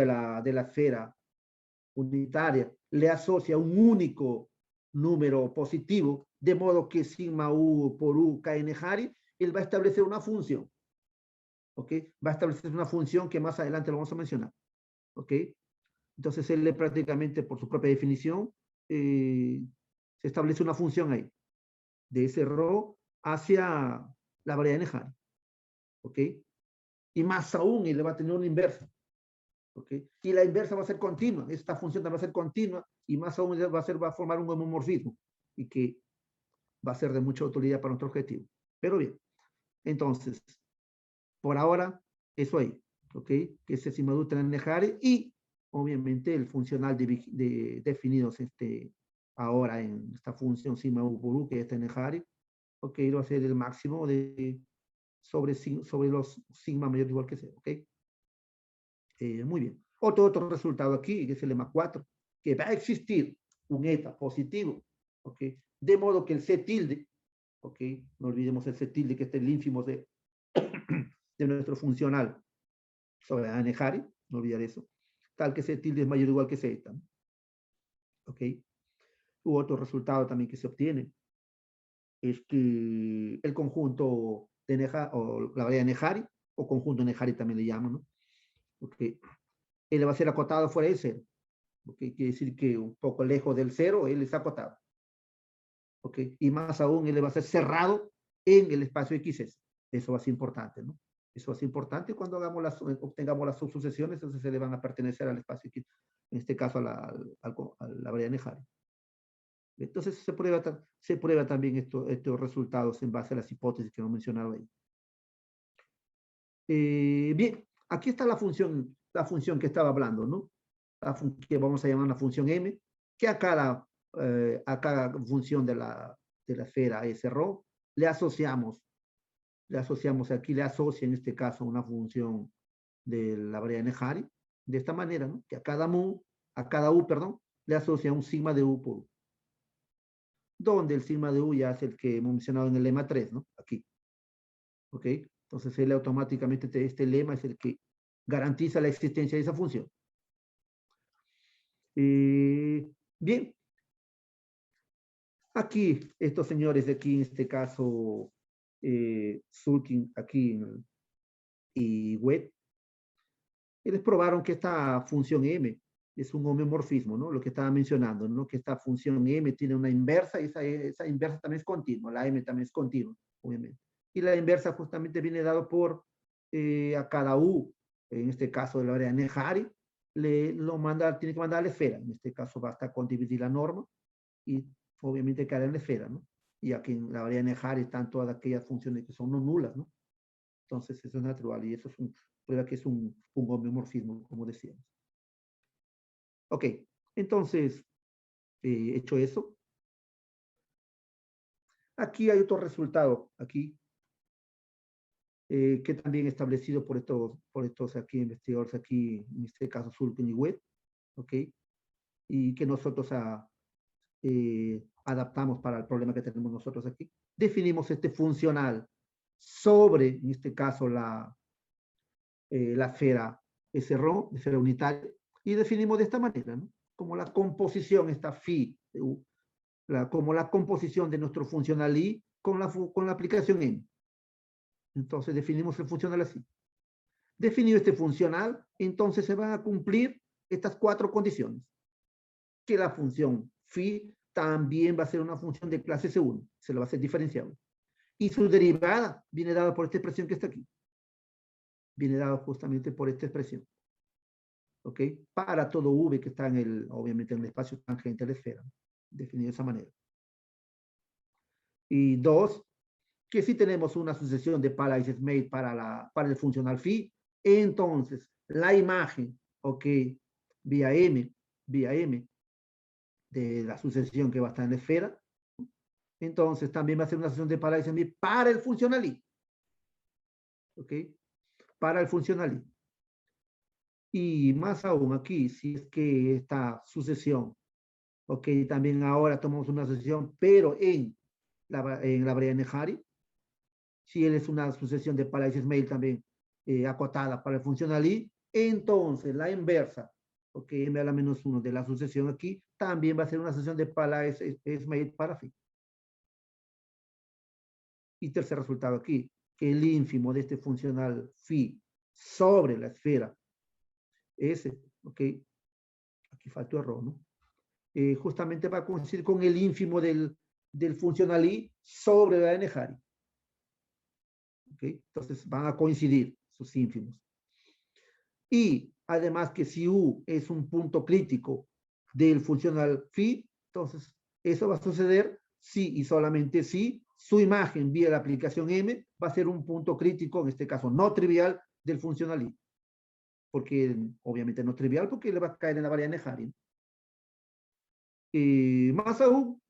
[SPEAKER 2] la esfera unitaria le asocia un único número positivo, de modo que sigma U por U cae en Nehaри, él va a establecer una función, ¿ok? Va a establecer una función que más adelante lo vamos a mencionar, ¿ok? Entonces él prácticamente, por su propia definición, se establece una función ahí, de ese ρ hacia la variedad de Nehaри, ¿ok? Y más aún, él va a tener una inversa, ¿ok? Y la inversa va a ser continua, esta función va a ser continua, y más aún va a formar un homomorfismo, y que va a ser de mucha utilidad para nuestro objetivo. Pero bien, entonces, por ahora, eso ahí, ¿ok? Que es sigma du en Nehaри, y obviamente el funcional definidos ahora en esta función sigma u por u, que está en Nehari, ¿ok? Va a ser el máximo sobre los sigma mayor o igual que 0, ¿ok? Muy bien. Otro resultado aquí, que es el lema 4, que va a existir un eta positivo, ¿ok? De modo que el C tilde, ¿ok? No olvidemos el C tilde, que es el ínfimo de nuestro funcional sobre la Nehari, no olvidar eso, tal que C tilde es mayor o igual que Z, ¿ok? U otro resultado también que se obtiene es que el conjunto de Nehari, o la variedad de Nehari, o conjunto de Nehari también le llaman, ¿no? Okay. Él va a ser acotado fuera del cero. Okay. Quiere decir que un poco lejos del cero, él está acotado. Okay. Y más aún, él va a ser cerrado en el espacio XS. Eso va a ser importante, ¿no? Eso va a ser importante cuando obtengamos las subsucesiones, entonces se le van a pertenecer al espacio XS, en este caso a la variedad de Nehari. Entonces se prueba también estos resultados en base a las hipótesis que hemos mencionado ahí. Bien, aquí está la función que estaba hablando, ¿no? Que vamos a llamar una función M, que a cada función de la esfera SRO le asociamos aquí, le asocia en este caso una función de la variedad de Nehari, de esta manera, ¿no? Que a cada U, perdón, le asocia un sigma de U por U. Donde el sigma de U ya es el que hemos mencionado en el lema 3, ¿no? Aquí. ¿Ok? Entonces él automáticamente, este lema es el que garantiza la existencia de esa función. Bien. Aquí, estos señores de aquí, en este caso, Sulkin aquí y Webb, ellos probaron que esta función M es un homeomorfismo, ¿no? Lo que estaba mencionando, ¿no? Que esta función M tiene una inversa y esa inversa también es continua, la M también es continua, obviamente. Y la inversa justamente viene dado por a cada U, en este caso de la área de Nehari, tiene que mandar a la esfera. En este caso basta con dividir la norma y obviamente queda en la esfera, ¿no? Y aquí en la variedad de Nehari están todas aquellas funciones que son no nulas, ¿no? Entonces eso es natural y eso es prueba que es un homeomorfismo, como decíamos. Ok, entonces, hecho eso, Aquí hay otro resultado, aquí, que también establecido por estos aquí investigadores, aquí, en este caso Sulkin y Webb, ¿ok? Y que nosotros adaptamos para el problema que tenemos nosotros aquí. Definimos este funcional sobre, en este caso, la esfera SRO, esfera unitaria, y definimos de esta manera, ¿no? Como la composición, esta phi, como la composición de nuestro funcional I con la aplicación M. Entonces definimos el funcional así. Definido este funcional, entonces se van a cumplir estas 4 condiciones. Que la función phi también va a ser una función de clase S1, se la va a hacer diferenciable. Y su derivada viene dada por esta expresión que está aquí. Viene dada justamente por esta expresión. ¿Ok? Para todo V que está obviamente en el espacio tangente a la esfera. Definido de esa manera. Y 2, que si tenemos una sucesión de Palace-Smith para el funcional phi, entonces la imagen, ¿ok? Vía M, de la sucesión que va a estar en la esfera, entonces también va a ser una sucesión de Palace-Smith para el funcional I. ¿Ok? Para el funcional I. Y más aún aquí, si es que esta sucesión, ok, también ahora tomamos una sucesión, pero en la variable Nehari, si él es una sucesión de Palace-Smith también acotada para el funcional I, entonces la inversa, ok, m a la menos 1 de la sucesión aquí, también va a ser una sucesión de Palace-Smith para phi. Y tercer resultado aquí, que el ínfimo de este funcional phi sobre la esfera S, ok, aquí faltó error, ¿no? Justamente va a coincidir con el ínfimo del funcional I sobre la Nehari. ¿Okay? Entonces van a coincidir sus ínfimos. Y además que si U es un punto crítico del funcional phi, entonces eso va a suceder si y solamente si su imagen vía la aplicación M va a ser un punto crítico, en este caso no trivial, del funcional I. Porque obviamente no trivial porque le va a caer en la variable Nehari. Más aún,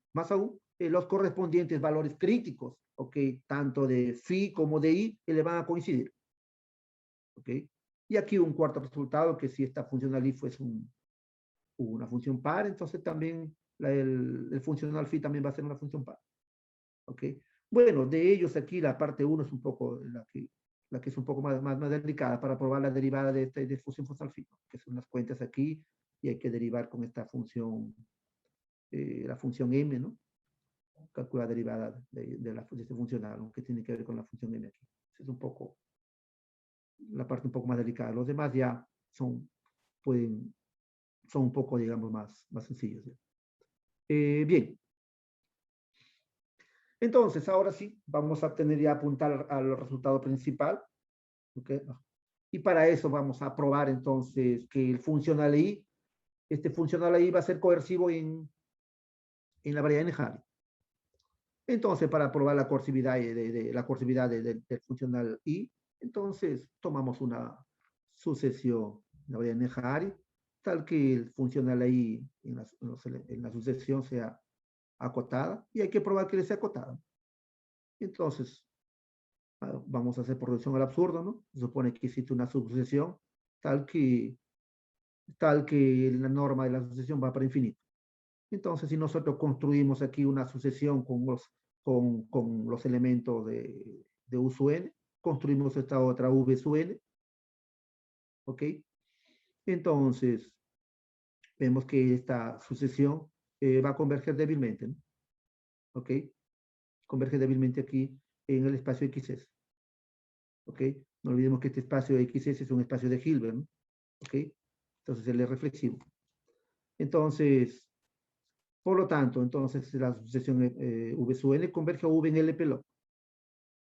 [SPEAKER 2] los correspondientes valores críticos, ¿ok? Tanto de phi como de I, le van a coincidir. ¿Ok? Y aquí un cuarto resultado, que si esta funcional I fuese una función par, entonces también el funcional phi también va a ser una función par. ¿Ok? Bueno, de ellos aquí la parte 1 es un poco la que es un poco más delicada para probar la derivada de función funcional phi, que son las cuentas aquí, y hay que derivar con esta función, la función m, ¿no? Calcular derivada de este funcional, ¿no? Que tiene que ver con la función m aquí. Es un poco la parte un poco más delicada. Los demás ya son un poco, digamos, más sencillos. Bien. Entonces, ahora sí, vamos a tener ya apuntar al resultado principal. ¿Okay? Y para eso vamos a probar entonces que el funcional I, este funcional I va a ser coercivo en la variable Nehari. Entonces, para probar la coercividad, del funcional I, entonces tomamos una sucesión de la variable Nehari, tal que el funcional I en la sucesión sea acotada, y hay que probar que le sea acotada. Entonces, vamos a hacer por reducción al absurdo, ¿no? Se supone que existe una sucesión tal que la norma de la sucesión va para infinito. Entonces, si nosotros construimos aquí una sucesión con los elementos de U sub n, construimos esta otra V sub n, ¿ok? Entonces, vemos que esta sucesión va a converger débilmente, ¿no? ¿Ok? Converge débilmente aquí en el espacio XS. ¿Ok? No olvidemos que este espacio XS es un espacio de Hilbert, ¿no? ¿Ok? Entonces, él es reflexivo. Entonces, por lo tanto, entonces la sucesión V sub n converge a V en LP log.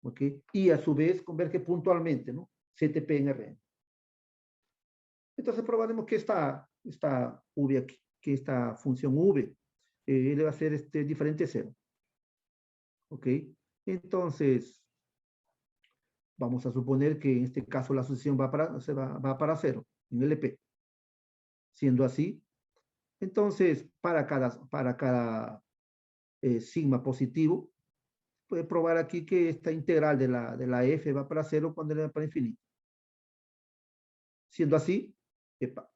[SPEAKER 2] ¿Ok? Y a su vez converge puntualmente, ¿no? CTP en Rn. Entonces probaremos que esta V aquí, que esta función V, le va a ser diferente de 0. ¿Ok? Entonces, vamos a suponer que en este caso la sucesión va para 0 en LP. Siendo así, entonces para cada sigma positivo, puede probar aquí que esta integral de la f va para 0 cuando le va para infinito. Siendo así, epa,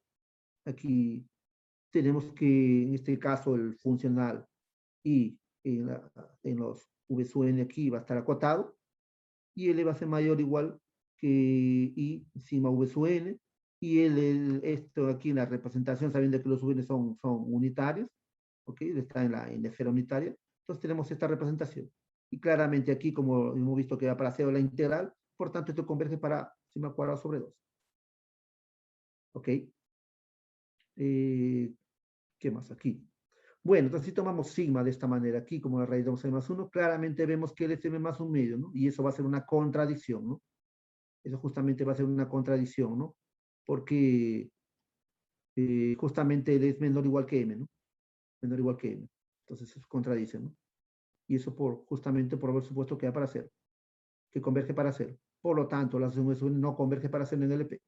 [SPEAKER 2] aquí tenemos que, en este caso, el funcional y en los v sub n aquí va a estar acotado, y L va a ser mayor o igual que I encima v sub n, y esto aquí en la representación, sabiendo que los sub n son unitarios, ¿ok? Está en la esfera unitaria, entonces tenemos esta representación. Y claramente aquí, como hemos visto que va para 0 la integral, por tanto esto converge para sigma cuadrado sobre 2. ¿Ok? ¿Qué más aquí? Bueno, entonces si tomamos sigma de esta manera aquí, como la raíz de 11 más 1, claramente vemos que el SM más un medio, ¿no? Y eso va a ser una contradicción, ¿no? Eso justamente va a ser una contradicción, ¿no? Porque justamente él es menor o igual que M, ¿no? Menor o igual que M. Entonces eso contradice, ¿no? Y eso justamente por haber supuesto que va para 0, que converge para 0. Por lo tanto, la asociación no converge para 0 en LP.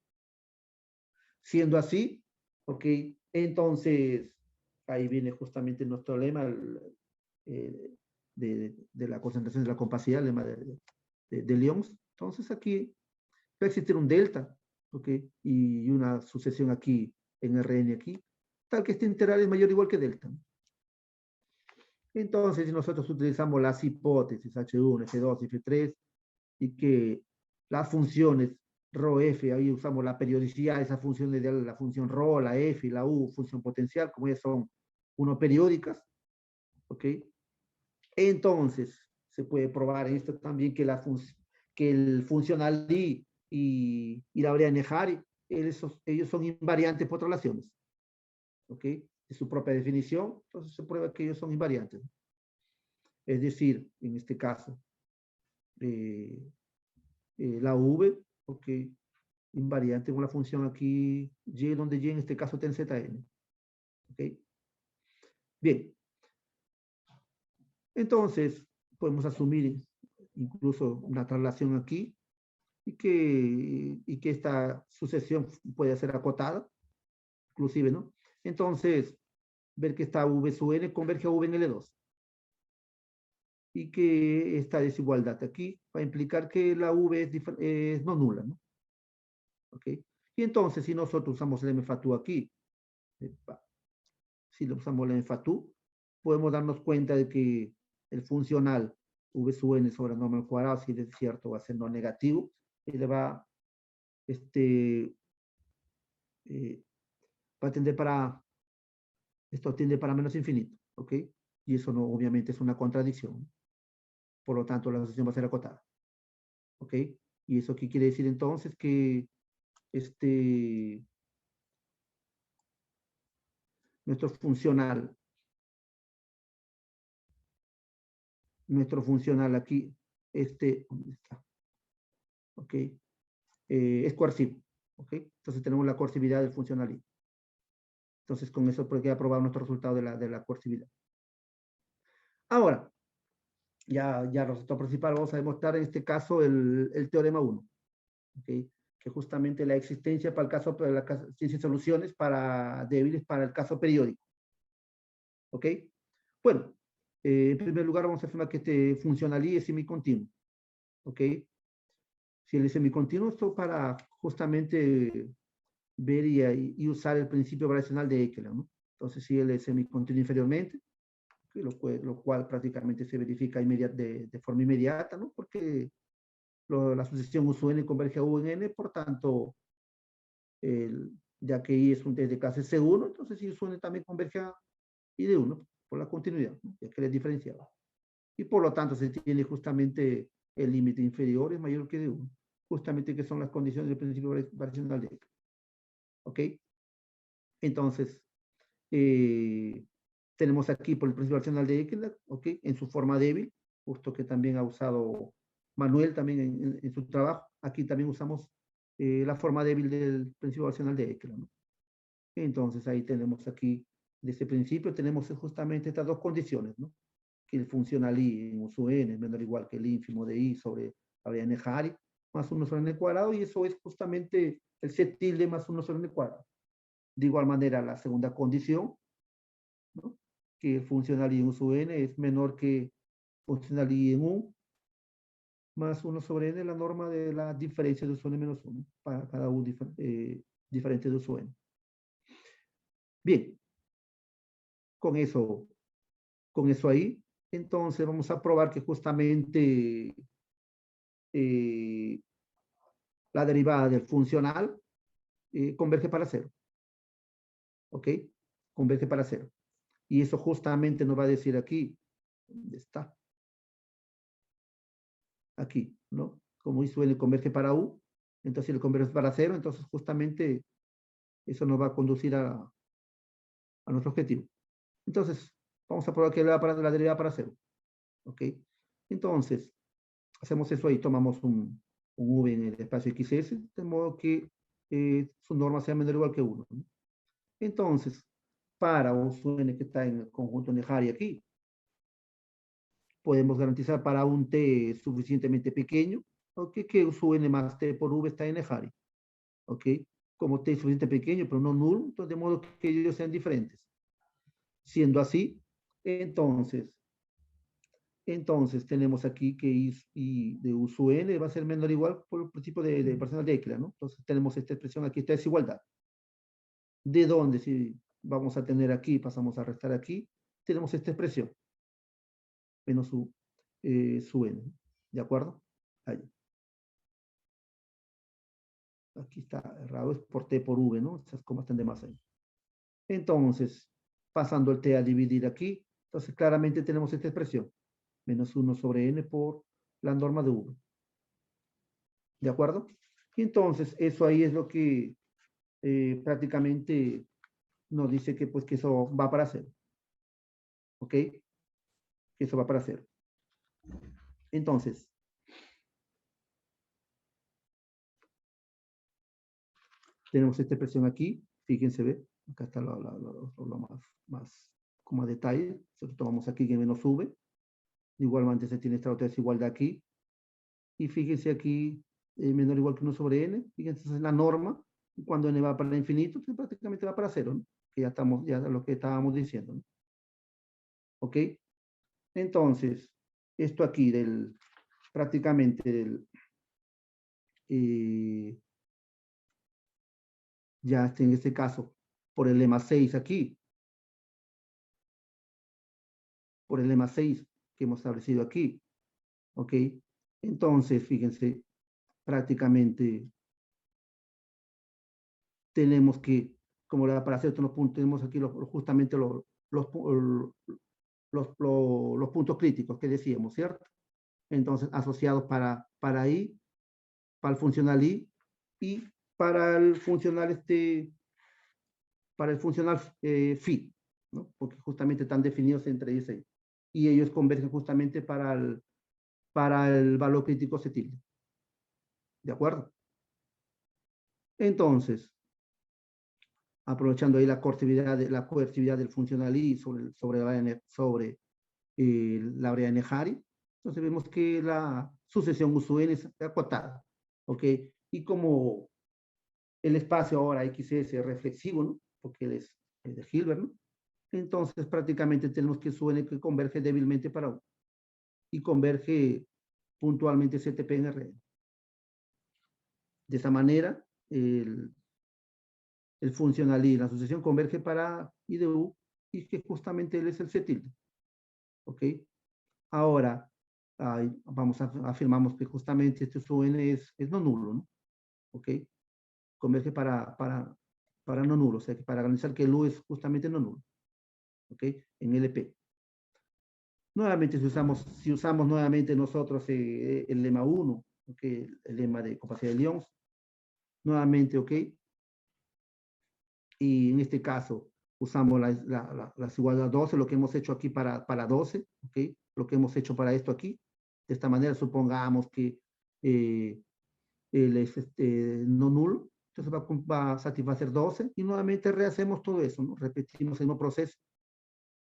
[SPEAKER 2] Siendo así, ok, entonces ahí viene justamente nuestro lema de la concentración de la compacidad, el lema de Lyons. Entonces aquí va a existir un delta, ok, y una sucesión aquí en Rn aquí, tal que este integral es mayor o igual que delta. Entonces, si nosotros utilizamos las hipótesis H1, F2, F3, y que las funciones ρ, f, ahí usamos la periodicidad de esas funciones de la función ρ, la f y la u, función potencial, como ya son periódicas, ¿ok? Entonces, se puede probar en esto también que, que el funcional I y la variable Nehari, ellos son invariantes por traslaciones, ¿ok? De su propia definición, entonces se prueba que ellos son invariantes. Es decir, en este caso, la v, ok, invariante con la función aquí y, donde y en este caso ten zn. ¿Ok? Bien. Entonces, podemos asumir incluso una traslación aquí y que esta sucesión puede ser acotada, inclusive, ¿no? Entonces, ver que esta v sub n converge a v en L2. Y que esta desigualdad aquí va a implicar que la v es no nula, ¿no? ¿Ok? Y entonces, si nosotros usamos el m-fatu aquí, si lo usamos el m-fatu, podemos darnos cuenta de que el funcional v sub n sobre norma al cuadrado, si es cierto, va a ser no negativo, y le va, va a tender para, esto tiende para menos infinito, ¿ok? Y eso no, obviamente, es una contradicción. Por lo tanto, la asociación va a ser acotada, ¿ok? Y eso qué quiere decir entonces que nuestro funcional aquí, ¿dónde está? ¿Ok? Es coercivo, ¿ok? Entonces tenemos la coercividad del funcional I. Entonces con eso queda aprobado nuestro resultado de la coercividad. Ahora, ya el resultado principal vamos a demostrar en este caso el teorema 1, ¿ok? Que justamente la existencia para el caso de la ciencia de soluciones para débiles para el caso periódico. ¿Ok? Bueno, en primer lugar vamos a afirmar que este funcional I es semicontinuo. ¿Ok? Si él es semicontinuo, esto para justamente ver y usar el principio variacional de Ekeler, ¿no? Entonces, si él es semicontinuo inferiormente, lo cual prácticamente se verifica de forma inmediata, ¿no? Porque la sucesión U sub n converge a U en n, por tanto, ya que I es un desde clase C1, entonces I sub n también converge a I de 1, por la continuidad, ¿no? Ya que él es diferenciado. Y por lo tanto, se tiene justamente el límite inferior es mayor que de 1, justamente que son las condiciones del principio variacional de Ekeler. ¿Ok? Entonces, tenemos aquí por el principio variacional de Ekeler, ¿ok? En su forma débil, justo que también ha usado Manuel también en su trabajo. Aquí también usamos la forma débil del principio variacional de Ekeler, ¿no? Entonces, ahí tenemos aquí, de este principio, tenemos justamente estas dos condiciones, ¿no? Que el funcional I en U sub n es menor o igual que el ínfimo de I sobre la variable Nehari, más 1 sobre n cuadrado, y eso es justamente el C tilde más 1 sobre n cuadrado. De igual manera, la segunda condición, ¿no? Que el funcional I en U sub n es menor que funcional I en U más 1 sobre n, la norma de la diferencia de uso n menos 1, para cada u diferente de uso n. Bien, con eso ahí, entonces vamos a probar que justamente la derivada del funcional converge para cero. ¿Ok? Converge para cero. Y eso justamente nos va a decir aquí, ¿dónde está? Aquí, ¿no? Como I sub n converge para U, entonces si el converge para cero, entonces justamente eso nos va a conducir a nuestro objetivo. Entonces, vamos a probar que la derivada para cero. ¿Ok? Entonces, hacemos eso ahí, tomamos un V en el espacio XS, de modo que su norma sea menor o igual que 1. ¿No? Entonces, para un sub n que está en el conjunto Neharry aquí, podemos garantizar para un t suficientemente pequeño, ¿ok? Que sub n más t por v está en Neharry. ¿Ok? Como t es suficientemente pequeño, pero no nulo, entonces de modo que ellos sean diferentes. Siendo así, entonces tenemos aquí que I de U sub n va a ser menor o igual por el principio de parcial de Eckler, ¿no? Entonces tenemos esta expresión aquí, esta desigualdad. ¿De dónde? Si vamos a tener aquí, pasamos a restar aquí, tenemos esta expresión, menos U sub n, ¿de acuerdo? Ahí. Aquí está errado, es por T por V, ¿no? Esas comas están de más ahí. Entonces, pasando el T a dividir aquí, entonces claramente tenemos esta expresión, menos 1 sobre n por la norma de V. ¿De acuerdo? Y entonces, eso ahí es lo que prácticamente nos dice que, pues, que eso va para cero. ¿Ok? Que eso va para cero. Entonces, tenemos esta expresión aquí. Fíjense, ve. Acá está lo más como a detalle. Nosotros tomamos aquí que menos V. Igualmente se tiene esta otra desigualdad aquí. Y fíjense aquí, menor o igual que 1 sobre n. Fíjense, esa es la norma. Cuando n va para el infinito, pues prácticamente va para cero, ¿no? Que ya lo que estábamos diciendo, ¿no? ¿Ok? Entonces, esto aquí prácticamente ya en este caso, por el lema 6 aquí, por el lema 6 que hemos establecido aquí, ¿ok? Entonces, fíjense, prácticamente tenemos que, como para hacer estos puntos, tenemos aquí justamente los puntos críticos que decíamos, ¿cierto? Entonces, asociados para I, para el funcional I y para el funcional phi, ¿no? Porque justamente están definidos entre ellos ahí. Y ellos convergen justamente para el valor crítico C tilde. ¿De acuerdo? Entonces, aprovechando ahí la coercividad del funcional I sobre la variedad de Neharry, entonces vemos que la sucesión U-N es acotada, ¿ok? Y como el espacio ahora XS es reflexivo, ¿no? Porque él es de Hilbert, ¿no? Entonces prácticamente tenemos que U-N que converge débilmente para U y converge puntualmente CTP en RN. De esa manera, el funcional I, la sucesión converge para I de U y que justamente él es el C tilde. ¿Ok? Ahora, afirmamos que justamente este UN es no nulo, ¿no? ¿Ok? Converge para no nulo, o sea, que para garantizar que el U es justamente no nulo. ¿Ok? En LP. Nuevamente, si usamos nuevamente nosotros el lema 1, ¿ok? El lema de capacidad de Lyons, nuevamente, ¿ok? Y en este caso usamos la desigualdad 12, lo que hemos hecho aquí para 12, ¿ok? Lo que hemos hecho para esto aquí. De esta manera, supongamos que él es no nulo, entonces va a satisfacer 12 y nuevamente rehacemos todo eso, ¿no? Repetimos el mismo proceso,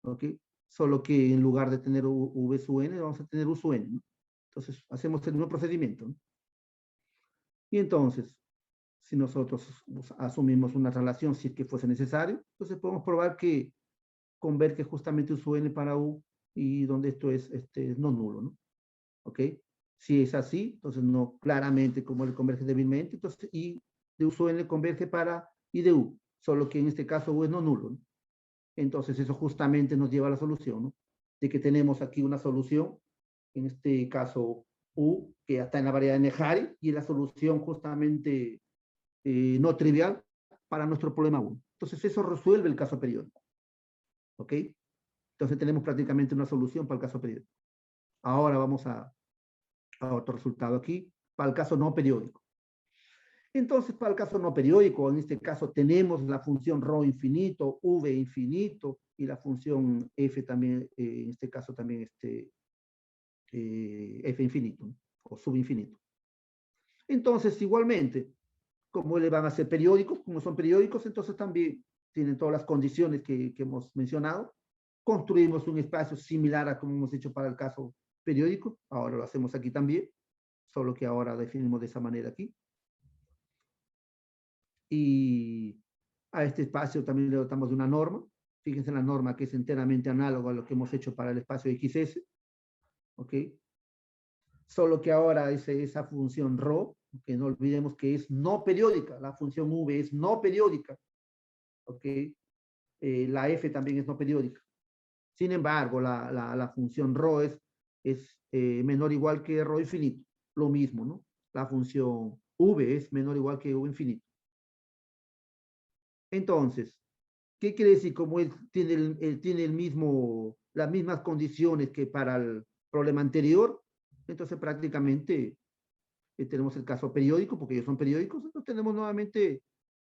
[SPEAKER 2] ¿ok? Solo que en lugar de tener V sub n, vamos a tener U sub n, ¿no? Entonces, hacemos el mismo procedimiento, ¿no? Y entonces, si nosotros asumimos una relación, si es que fuese necesario, entonces podemos probar que converge justamente U sub n para U y donde esto es no nulo, ¿no? ¿Ok? Si es así, entonces no, claramente como él converge débilmente, entonces I de U sub n converge para I de U, solo que en este caso U es no nulo, ¿no? Entonces eso justamente nos lleva a la solución, ¿no? De que tenemos aquí una solución, en este caso U, que está en la variedad de Neharry, y la solución justamente no trivial para nuestro problema 1. Entonces eso resuelve el caso periódico. ¿Ok? Entonces tenemos prácticamente una solución para el caso periódico. Ahora vamos a otro resultado aquí, para el caso no periódico. Entonces, para el caso no periódico, en este caso tenemos la función ρ infinito, v infinito, y la función f también, en este caso también f infinito, ¿no? O subinfinito. Entonces, igualmente, como le van a ser periódicos, como son periódicos, entonces también tienen todas las condiciones que hemos mencionado. Construimos un espacio similar a como hemos hecho para el caso periódico, ahora lo hacemos aquí también, solo que ahora definimos de esa manera aquí. Y a este espacio también le dotamos de una norma. Fíjense en la norma que es enteramente análoga a lo que hemos hecho para el espacio XS. ¿Ok? Solo que ahora esa función ρ, que no olvidemos que es no periódica, la función v es no periódica. ¿Ok? La f también es no periódica. Sin embargo, la función ρ es menor o igual que ρ infinito. Lo mismo, ¿no? La función v es menor o igual que v infinito. Entonces, ¿qué quiere decir? Como él tiene las mismas condiciones que para el problema anterior, entonces prácticamente tenemos el caso periódico, porque ellos son periódicos, entonces tenemos nuevamente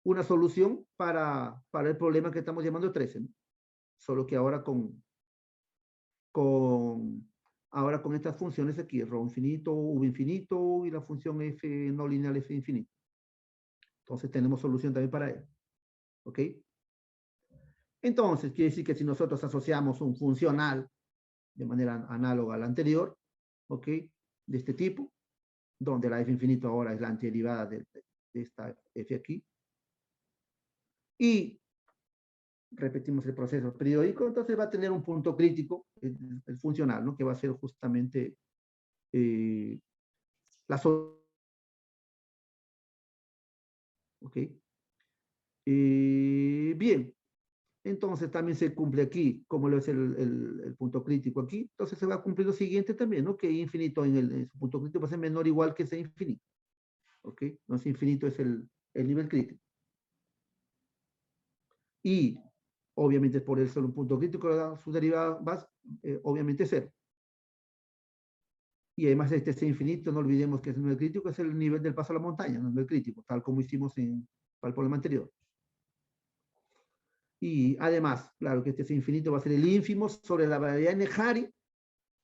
[SPEAKER 2] una solución para el problema que estamos llamando 13, ¿no? Solo que ahora ahora con estas funciones aquí, ρ infinito, v infinito y la función f no lineal f infinito. Entonces tenemos solución también para él. ¿Ok? Entonces, quiere decir que si nosotros asociamos un funcional de manera análoga al anterior, ¿ok? De este tipo, donde la f infinito ahora es la antiderivada de esta f aquí, y repetimos el proceso periódico, entonces va a tener un punto crítico, el funcional, ¿no? Que va a ser justamente la solución. ¿Ok? Bien, entonces también se cumple aquí, como lo es el punto crítico aquí, entonces se va a cumplir lo siguiente también, ¿no? Que I infinito en su punto crítico va a ser menor o igual que C infinito. ¿Ok? Entonces infinito es el nivel crítico. Y obviamente por el solo punto crítico, su derivada va obviamente cero. Y además este C infinito, no olvidemos que es el nivel crítico, es el nivel del paso a la montaña, no el nivel crítico, tal como hicimos para el problema anterior. Y además, claro que este C infinito va a ser el ínfimo sobre la variabilidad de Neharry,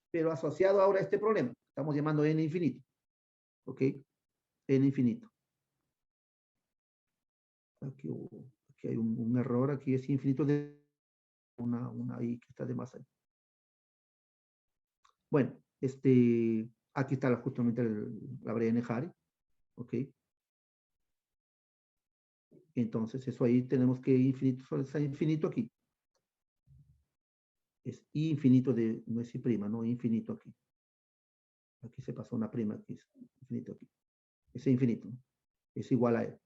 [SPEAKER 2] pero asociado ahora a este problema. Estamos llamando n infinito. ¿Ok? N infinito. Aquí hay un error, aquí es infinito de una i que está de más ahí. Bueno, aquí está justamente la variabilidad de Neharry. ¿Ok? Entonces, eso ahí tenemos que infinito está infinito aquí. Es i infinito no es i prima, no infinito aquí. Aquí se pasó una prima, aquí es infinito aquí. Es infinito, ¿no? Es igual a él.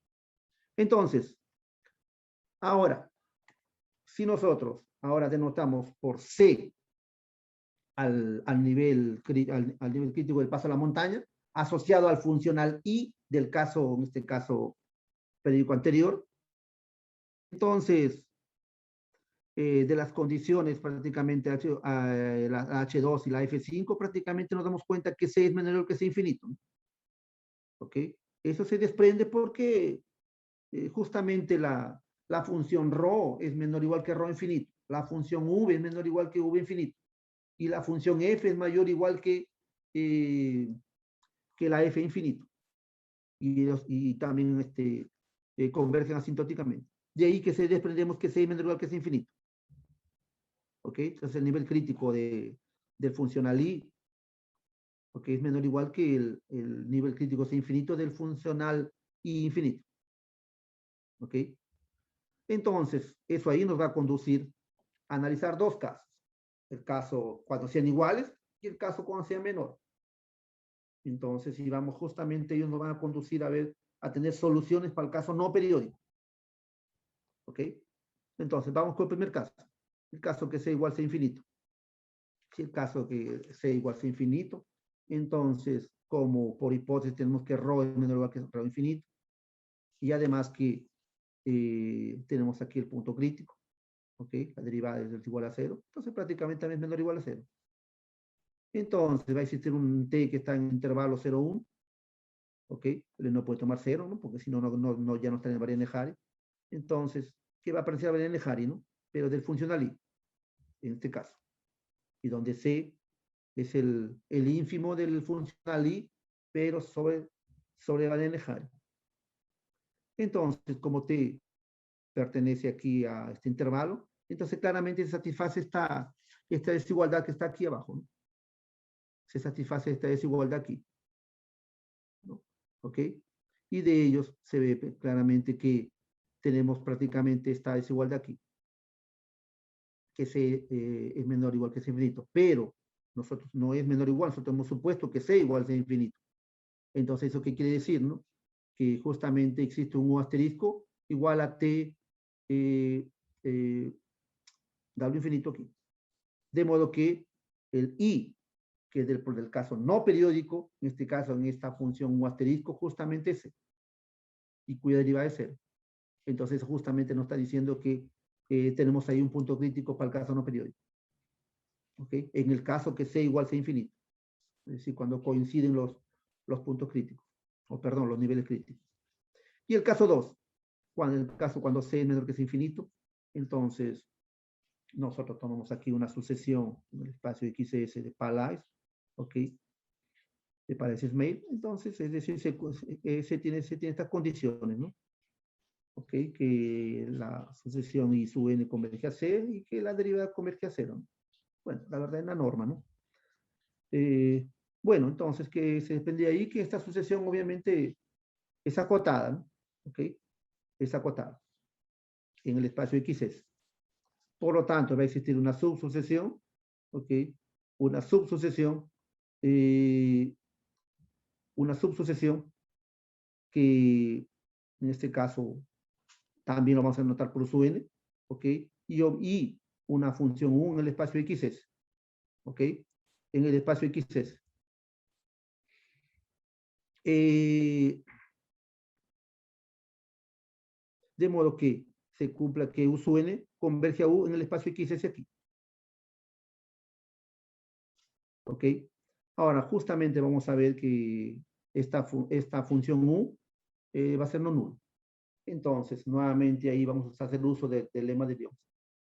[SPEAKER 2] Entonces, ahora, si nosotros ahora denotamos por C al nivel crítico del paso a la montaña, asociado al funcional I del caso, en este caso, periódico anterior, entonces, de las condiciones prácticamente la H2 y la F5, prácticamente nos damos cuenta que C es menor que C infinito. ¿Ok? Eso se desprende porque justamente la función ρ es menor o igual que ρ infinito, la función v es menor o igual que v infinito, y la función f es mayor o igual que la f infinito. Y también convergen asintóticamente. De ahí que se desprendemos que C es menor o igual que C infinito. ¿Ok? Entonces el nivel crítico del funcional I, ¿ok? Es menor o igual que el nivel crítico C infinito del funcional I infinito. ¿Ok? Entonces, eso ahí nos va a conducir a analizar dos casos. El caso cuando sean iguales y el caso cuando sean menor. Entonces, y vamos, justamente ellos nos van a conducir a tener soluciones para el caso no periódico. ¿Ok? Entonces, vamos con el primer caso. El caso que C igual a C infinito. Si el caso que C igual a C infinito, entonces, como por hipótesis tenemos que ρ es menor o igual que ρ infinito, y además que tenemos aquí el punto crítico, ¿ok? La derivada es igual a 0, entonces prácticamente también es menor o igual a 0. Entonces va a existir un t que está en intervalo 0, 1, ¿ok? Pero no puede tomar 0, ¿no? Porque si no, ya no está en el variable Hari. Entonces, ¿qué va a aparecer la variable Hari, ¿no? Pero del funcional i, en este caso. Y donde c es el ínfimo del funcional i, pero sobre la variable Hari. Entonces, como t pertenece aquí a este intervalo, entonces claramente se satisface esta desigualdad que está aquí abajo, ¿no? Se satisface esta desigualdad aquí, ¿no? ¿Ok? Y de ellos se ve claramente que tenemos prácticamente esta desigualdad aquí, que C es menor o igual que C infinito, pero nosotros no es menor o igual, nosotros hemos supuesto que C igual a C infinito. Entonces, ¿eso qué quiere decir, no? Que justamente existe un U asterisco igual a T W infinito aquí. De modo que el I, que es del caso no periódico, en este caso, en esta función U asterisco, justamente es C, y cuya derivada es 0. Entonces, justamente nos está diciendo que tenemos ahí un punto crítico para el caso no periódico. ¿Ok? En el caso que C igual a C infinito. Es decir, cuando coinciden los puntos críticos. O perdón, los niveles críticos. Y el caso 2, cuando C es menor que C infinito, entonces nosotros tomamos aquí una sucesión en el espacio XS de Palais, ¿ok? De Palais-Smale. Entonces, es decir, se tiene estas condiciones, ¿no? ¿Ok? Que la sucesión I sub n converge a C y que la derivada converge a 0, ¿no? Bueno, la verdad es la norma, ¿no? Bueno, entonces, que se depende de ahí que esta sucesión obviamente es acotada, ¿no? ¿Ok? Es acotada en el espacio XS. Por lo tanto, va a existir una subsucesión, ¿ok? Una subsucesión que en este caso también lo vamos a anotar por su n, ¿ok? Y una función U en el espacio XS, ¿ok? En el espacio XS. De modo que se cumpla que U sub n converge a U en el espacio XS aquí. ¿Ok? Ahora, justamente vamos a ver que esta función U va a ser no nulo. Entonces, nuevamente ahí vamos a hacer uso del lema de Dios.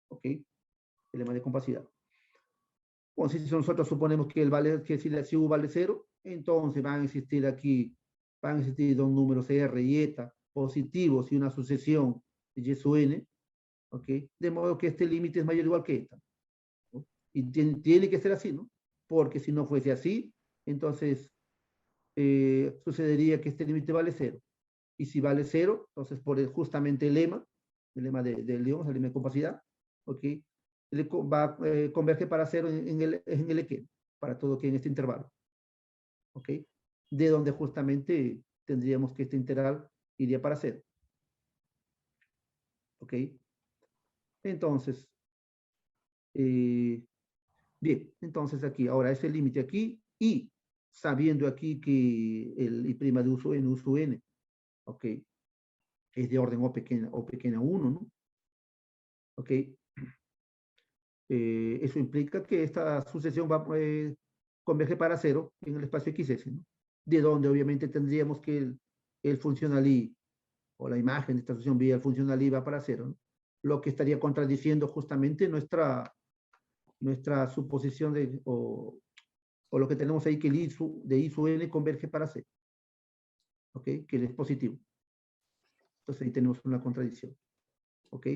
[SPEAKER 2] ¿Ok? El lema de compacidad. Bueno, si nosotros suponemos que si U vale 0, entonces van a existir dos números R y eta positivos y una sucesión de Y sub n, ¿ok? De modo que este límite es mayor o igual que eta, ¿no? Y tiene que ser así, ¿no? Porque si no fuese así, entonces sucedería que este límite vale 0. Y si vale 0, entonces por justamente el lema de León, el lema de compacidad, ¿ok? Va a converge para 0 en el EQ, para todo que en este intervalo, ¿ok? De donde justamente tendríamos que este integral iría para 0, ¿ok? Entonces, bien, entonces aquí, ahora ese límite aquí, y sabiendo aquí que el I' de U sub n, ¿ok? Es de orden O pequeña 1, ¿no? ¿Ok? Eso implica que esta sucesión va a converge para 0 en el espacio XS, ¿no? De donde obviamente tendríamos que el funcional I, o la imagen de esta sucesión vía el funcional I va para 0, ¿no? Lo que estaría contradiciendo justamente nuestra suposición o lo que tenemos ahí, que el de I sub n converge para 0, ¿ok? Que es positivo. Entonces ahí tenemos una contradicción, ¿ok?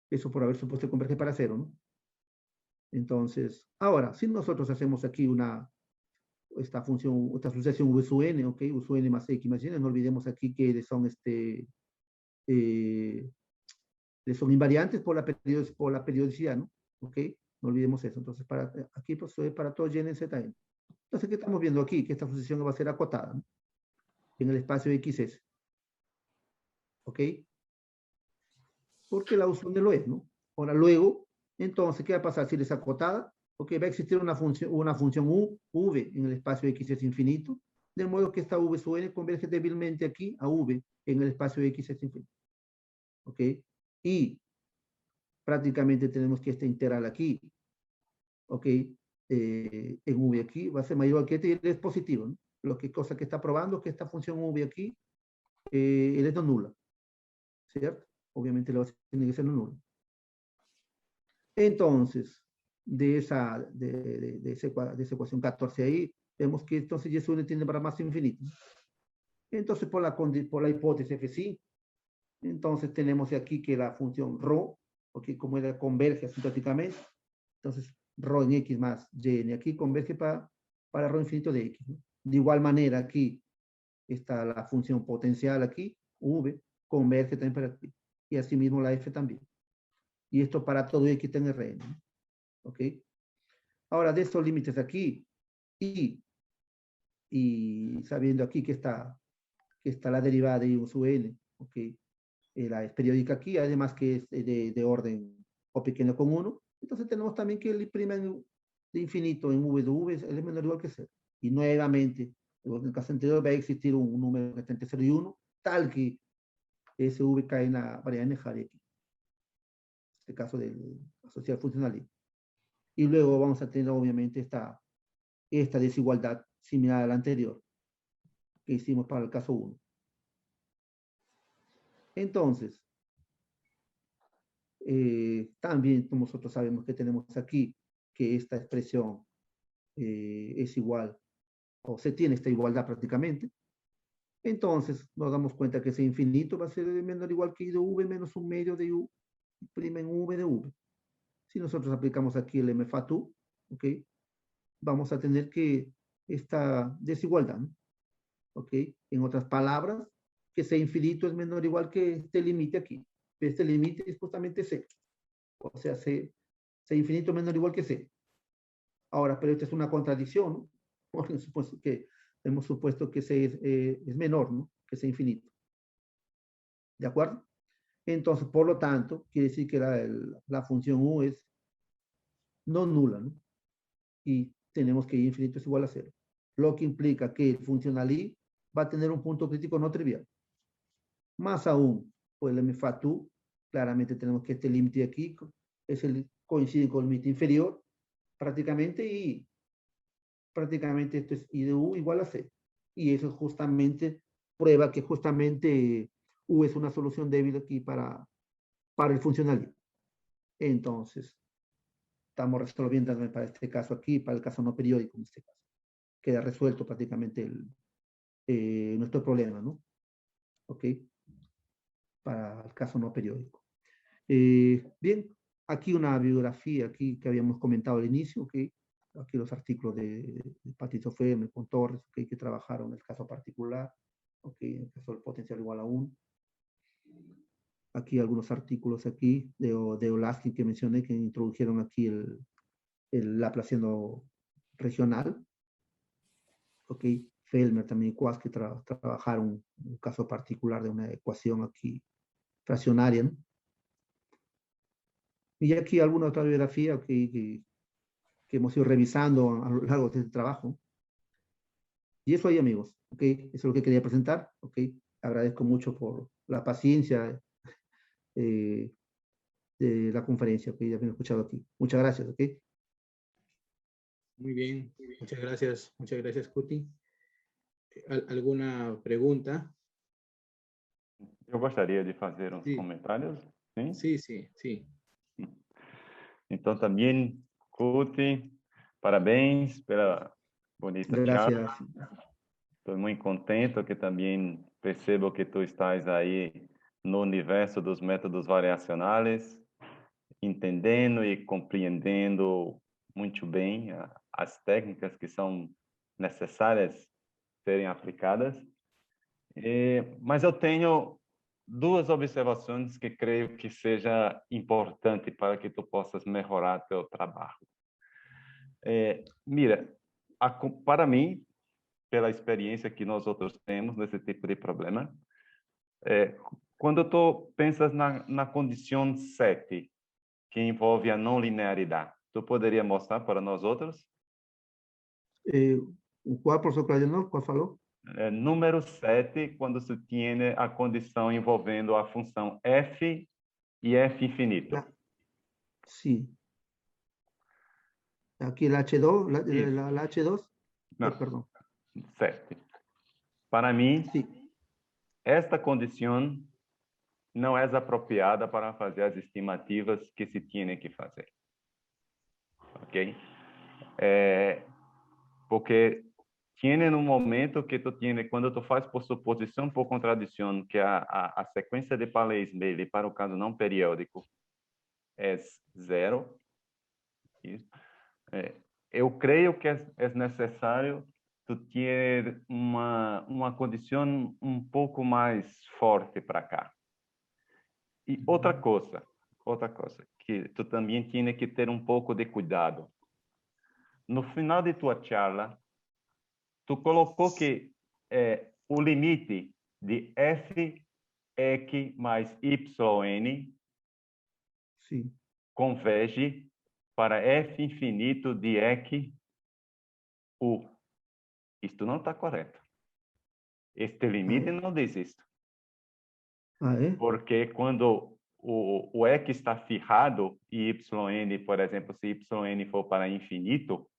[SPEAKER 2] Eso por haber supuesto que converge para 0, ¿no? Entonces, ahora, si nosotros hacemos aquí esta sucesión V sub n, ¿ok? U sub n más X más Y, no olvidemos aquí que son son invariantes por la periodicidad, ¿no? ¿Ok? No olvidemos eso. Entonces, aquí pues para todo y en zn. Entonces, ¿qué estamos viendo aquí? Que esta función va a ser acotada, ¿no? En el espacio XS. ¿Ok? Porque la usual lo es, ¿no? Ahora, luego, entonces, ¿qué va a pasar si es acotada? Ok, va a existir una función U, V, en el espacio XS infinito, de modo que esta V sub n converge débilmente aquí a V en el espacio XS infinito. ¿Ok? Y prácticamente tenemos que esta integral aquí, ¿ok? En V aquí va a ser mayor que este y es positivo, ¿no? Lo que cosa que está probando que esta función V aquí es no nula, ¿cierto? Obviamente lo tiene que ser no nula. Entonces, de esa ecuación 14 ahí, vemos que entonces Y sub n tiende para más infinito. Entonces, por la hipótesis Fc, entonces tenemos aquí que la función ρ, ¿ok? Como ella converge asintóticamente, entonces ρ en x más y en aquí converge para ρ infinito de x, ¿no? De igual manera aquí está la función potencial aquí, v, converge también para aquí. Y asimismo la f también. Y esto para todo x en Rn, ¿no? ¿Ok? Ahora, de estos límites aquí, y sabiendo aquí que está la derivada de u sub n, ¿ok? La es periódica aquí, además que es de orden o pequeño con 1, entonces tenemos también que el prima de infinito en v de v es menor o igual que 0. Y nuevamente, en el caso anterior va a existir un número que está entre 0 y 1, tal que ese v cae en la variable Hare aquí. En este caso del asociado funcional. Y luego vamos a tener obviamente esta desigualdad similar a la anterior que hicimos para el caso 1. Entonces, también nosotros sabemos que tenemos aquí que esta expresión es igual, o se tiene esta igualdad prácticamente. Entonces, nos damos cuenta que ese infinito va a ser menor o igual que I de V menos un medio de U prima en V de V. Si nosotros aplicamos aquí el MFA2, ¿ok? Vamos a tener que esta desigualdad, ¿no? ¿Ok? En otras palabras, que C infinito es menor o igual que este límite aquí. Este límite es justamente C. O sea, C infinito menor o igual que C. Ahora, pero esta es una contradicción, ¿no? Porque hemos supuesto que C es menor, ¿no? Que C infinito. ¿De acuerdo? Entonces, por lo tanto, quiere decir que la función U es no nula, ¿no? Y tenemos que Y infinito es igual a 0. Lo que implica que el funcional I va a tener un punto crítico no trivial. Más aún, pues el MFA2, claramente tenemos que este límite de aquí coincide con el límite inferior, prácticamente, y prácticamente esto es I de U igual a C. Y eso justamente prueba que justamente U es una solución débil aquí para el funcional I. Entonces, estamos resolviendo para este caso aquí, para el caso no periódico en este caso. Queda resuelto prácticamente nuestro problema, ¿no? ¿Ok? Para el caso no periódico. Bien, aquí una bibliografía aquí que habíamos comentado al inicio, ¿ok? Aquí los artículos de Patito Ferme con Torres, ¿ok? Que trabajaron en el caso particular, ¿ok? En el caso del potencial igual a 1. Aquí algunos artículos aquí de Olasky que mencioné que introdujeron aquí el laplaciano regional, ¿ok? Fellmer también y Quast que trabajaron un caso particular de una ecuación aquí fraccionaria, ¿no? Y aquí alguna otra bibliografía que hemos ido revisando a lo largo de este trabajo. Y eso ahí, amigos, ¿ok? Eso es lo que quería presentar, ¿ok? Agradezco mucho por la paciencia de la conferencia, ¿ok? Ya me he escuchado aquí. Muchas gracias, ¿ok?
[SPEAKER 1] Muy bien, muchas gracias, Cuti. ¿Alguna pregunta?
[SPEAKER 3] Eu gostaria de fazer uns
[SPEAKER 1] Sí,
[SPEAKER 3] comentários, sim?
[SPEAKER 1] sí.
[SPEAKER 3] Então, também, Cuti, parabéns pela bonita charla.
[SPEAKER 2] Gracias.
[SPEAKER 3] Estou muito contente que também percebo que tu estás aí no universo dos métodos variacionais, entendendo e compreendendo muito bem as técnicas que são necessárias serem aplicadas. Mas eu tenho duas observações que creio que seja importante para que tu possas melhorar teu trabalho. Mira, para mim, pela experiência que nós outros temos nesse tipo de problema, quando tu pensas na condição 7, que envolve a não linearidade, tu poderia mostrar para nós outros?
[SPEAKER 2] ¿Cuál, profesor Claudio? ¿Cuál falou?
[SPEAKER 3] Número 7, quando se tem a condição envolvendo a função f e f infinito.
[SPEAKER 2] Sí. Aquí el H2,
[SPEAKER 3] Isso.
[SPEAKER 2] la H2.
[SPEAKER 3] Não,
[SPEAKER 2] Perdón.
[SPEAKER 3] 7. Para mim,
[SPEAKER 2] Sí.
[SPEAKER 3] esta condição não é apropriada para fazer as estimativas que se tem que fazer. Ok? Porque tem um momento que tu tem, quando tu faz por suposição por contradição, que a sequência de Paley-Smale para o caso não periódico é 0. Eu creio que é necessário tu ter uma condição um pouco mais forte para cá. E outra coisa, que tu também tem que ter um pouco de cuidado. No final de tua charla, tu colocou que o limite de f eq mais yn
[SPEAKER 2] Sí.
[SPEAKER 3] converge para f infinito de eq u. Isto não está correto. Este limite não diz isso. Porque quando o eq está firrado e yn, por exemplo, se yn for para infinito,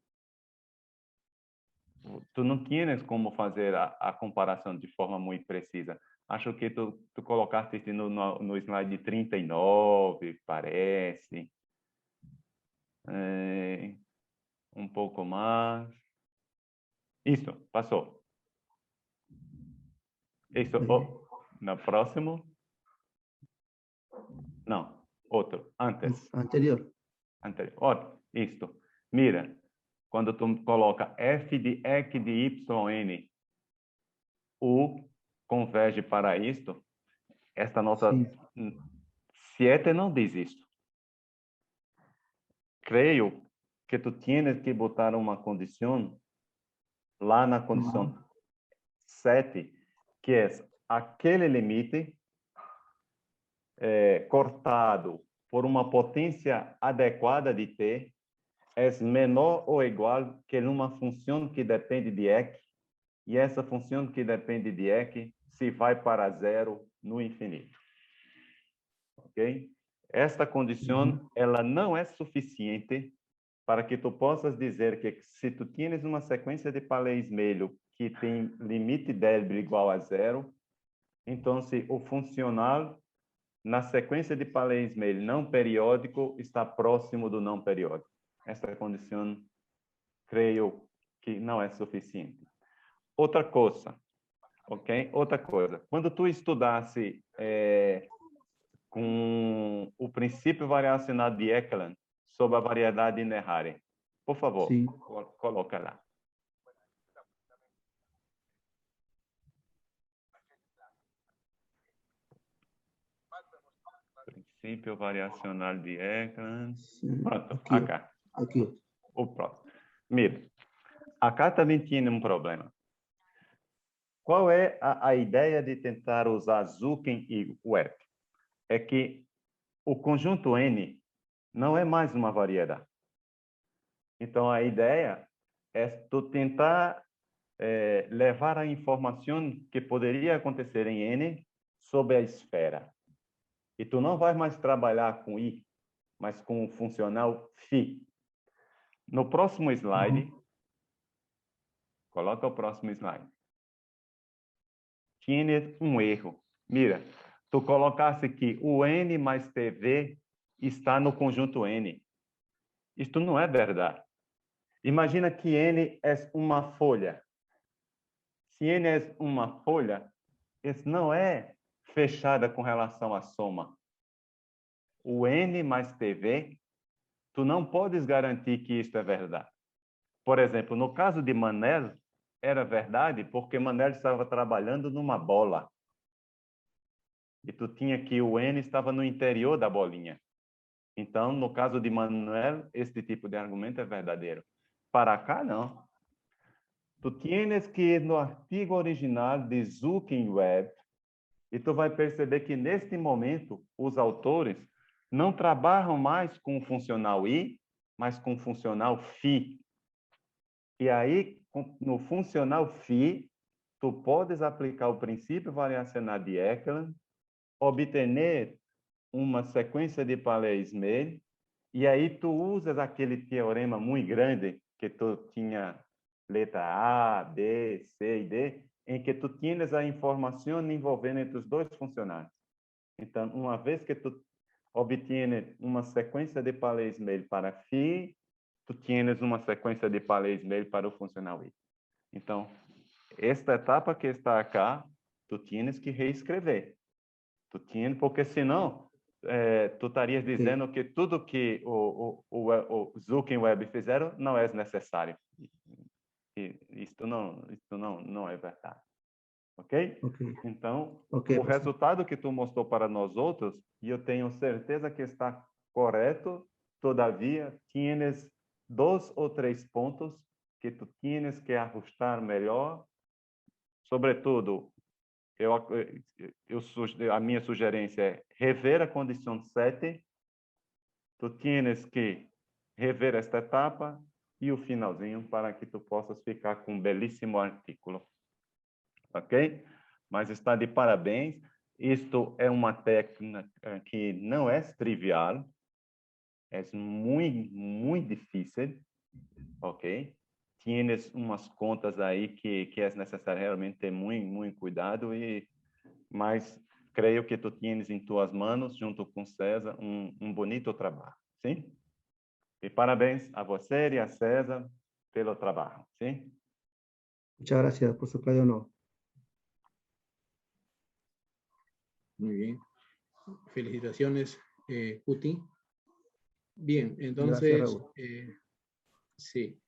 [SPEAKER 3] tu não tienes como fazer a comparação de forma muito precisa. Acho que tu colocaste isso no slide 39, parece. Um pouco mais. Isso, passou. Isso, no próximo. Não, outro, antes.
[SPEAKER 2] Anterior.
[SPEAKER 3] Ótimo, isto. Mira, quando tu coloca f de eq de yn, u converge para isto, esta nota 7 não diz isto. Creio que tu tienes que botar uma condição lá na condição 7, que é aquele limite cortado por uma potência adequada de t é menor ou igual que uma função que depende de eq, e essa função que depende de eq se vai para 0 no infinito. Ok? Esta condição, ela não é suficiente para que tu possas dizer que se tu tienes uma sequência de Paley-Smale que tem limite débil igual a 0, então se o funcional na sequência de Paley-Smale não periódico está próximo do não periódico. Esta condição, creio que não é suficiente. Outra coisa, ok? Outra coisa. Quando tu estudasse com o princípio variacional de Ekelund sobre a variedade Nehardt, por favor, coloca lá. Princípio variacional de Ekelund. Pronto, acá.
[SPEAKER 2] Aqui.
[SPEAKER 3] O próximo. Mira, acá também tem um problema. Qual é a ideia de tentar usar Zuken e Webb? É que o conjunto N não é mais uma variedade. Então, a ideia é tu tentar levar a informação que poderia acontecer em N sobre a esfera. E tu não vai mais trabalhar com I, mas com o funcional Φ. No próximo slide, coloca o próximo slide. Tinha um erro. Mira, tu colocasse que o N mais TV está no conjunto N. Isto não é verdade. Imagina que N é uma folha. Se N é uma folha, isso não é fechada com relação à soma. O N mais TV, tu não podes garantir que isto é verdade. Por exemplo, no caso de Manel, era verdade porque Manel estava trabalhando numa bola. E tu tinha que o N estava no interior da bolinha. Então, no caso de Manel, este tipo de argumento é verdadeiro. Para cá, não. Tu tienes que ir no artigo original de Zuckerweb e tu vai perceber que neste momento os autores não trabalham mais com o funcional I, mas com o funcional phi. E aí, no funcional phi, tu podes aplicar o princípio variacional de Ekelund, obter uma sequência de Palais-Smith, e aí tu usas aquele teorema muito grande que tu tinha letra A, B, C e D, em que tu tienes a informação envolvendo entre os dois funcionais. Então, uma vez que tu obtienes uma sequência de Palais-Smith para phi, tu tienes uma sequência de Palais-Smith para o funcional I. Então, esta etapa que está acá, tu tienes que reescrever. Tu tienes, porque senão tu estarias dizendo que tudo que o Zuckerweb fizeram não é necessário. E isto não é verdade. Ok? Então, o resultado que tu mostrou para nós outros, e eu tenho certeza que está correto, todavia, tienes 2 ou 3 pontos que tu tienes que ajustar melhor. Sobretudo, a minha sugerência é rever a condição 7. Tu tienes que rever esta etapa e o finalzinho para que tu possas ficar com um belíssimo artículo. Ok? Mas está de parabéns. Isto é uma técnica que não é trivial. É muito, muito difícil. Ok? Tienes umas contas aí que é necessário realmente ter muito, muito cuidado, mas creio que tu tienes em tuas manos, junto com César, um bonito trabalho, sim? E parabéns a você e a César pelo trabalho, sim?
[SPEAKER 2] Muchas gracias por su claro honor.
[SPEAKER 1] Muy bien. Felicitaciones, Cuti. Bien, entonces,
[SPEAKER 2] Gracias, Raúl.
[SPEAKER 1] Sí.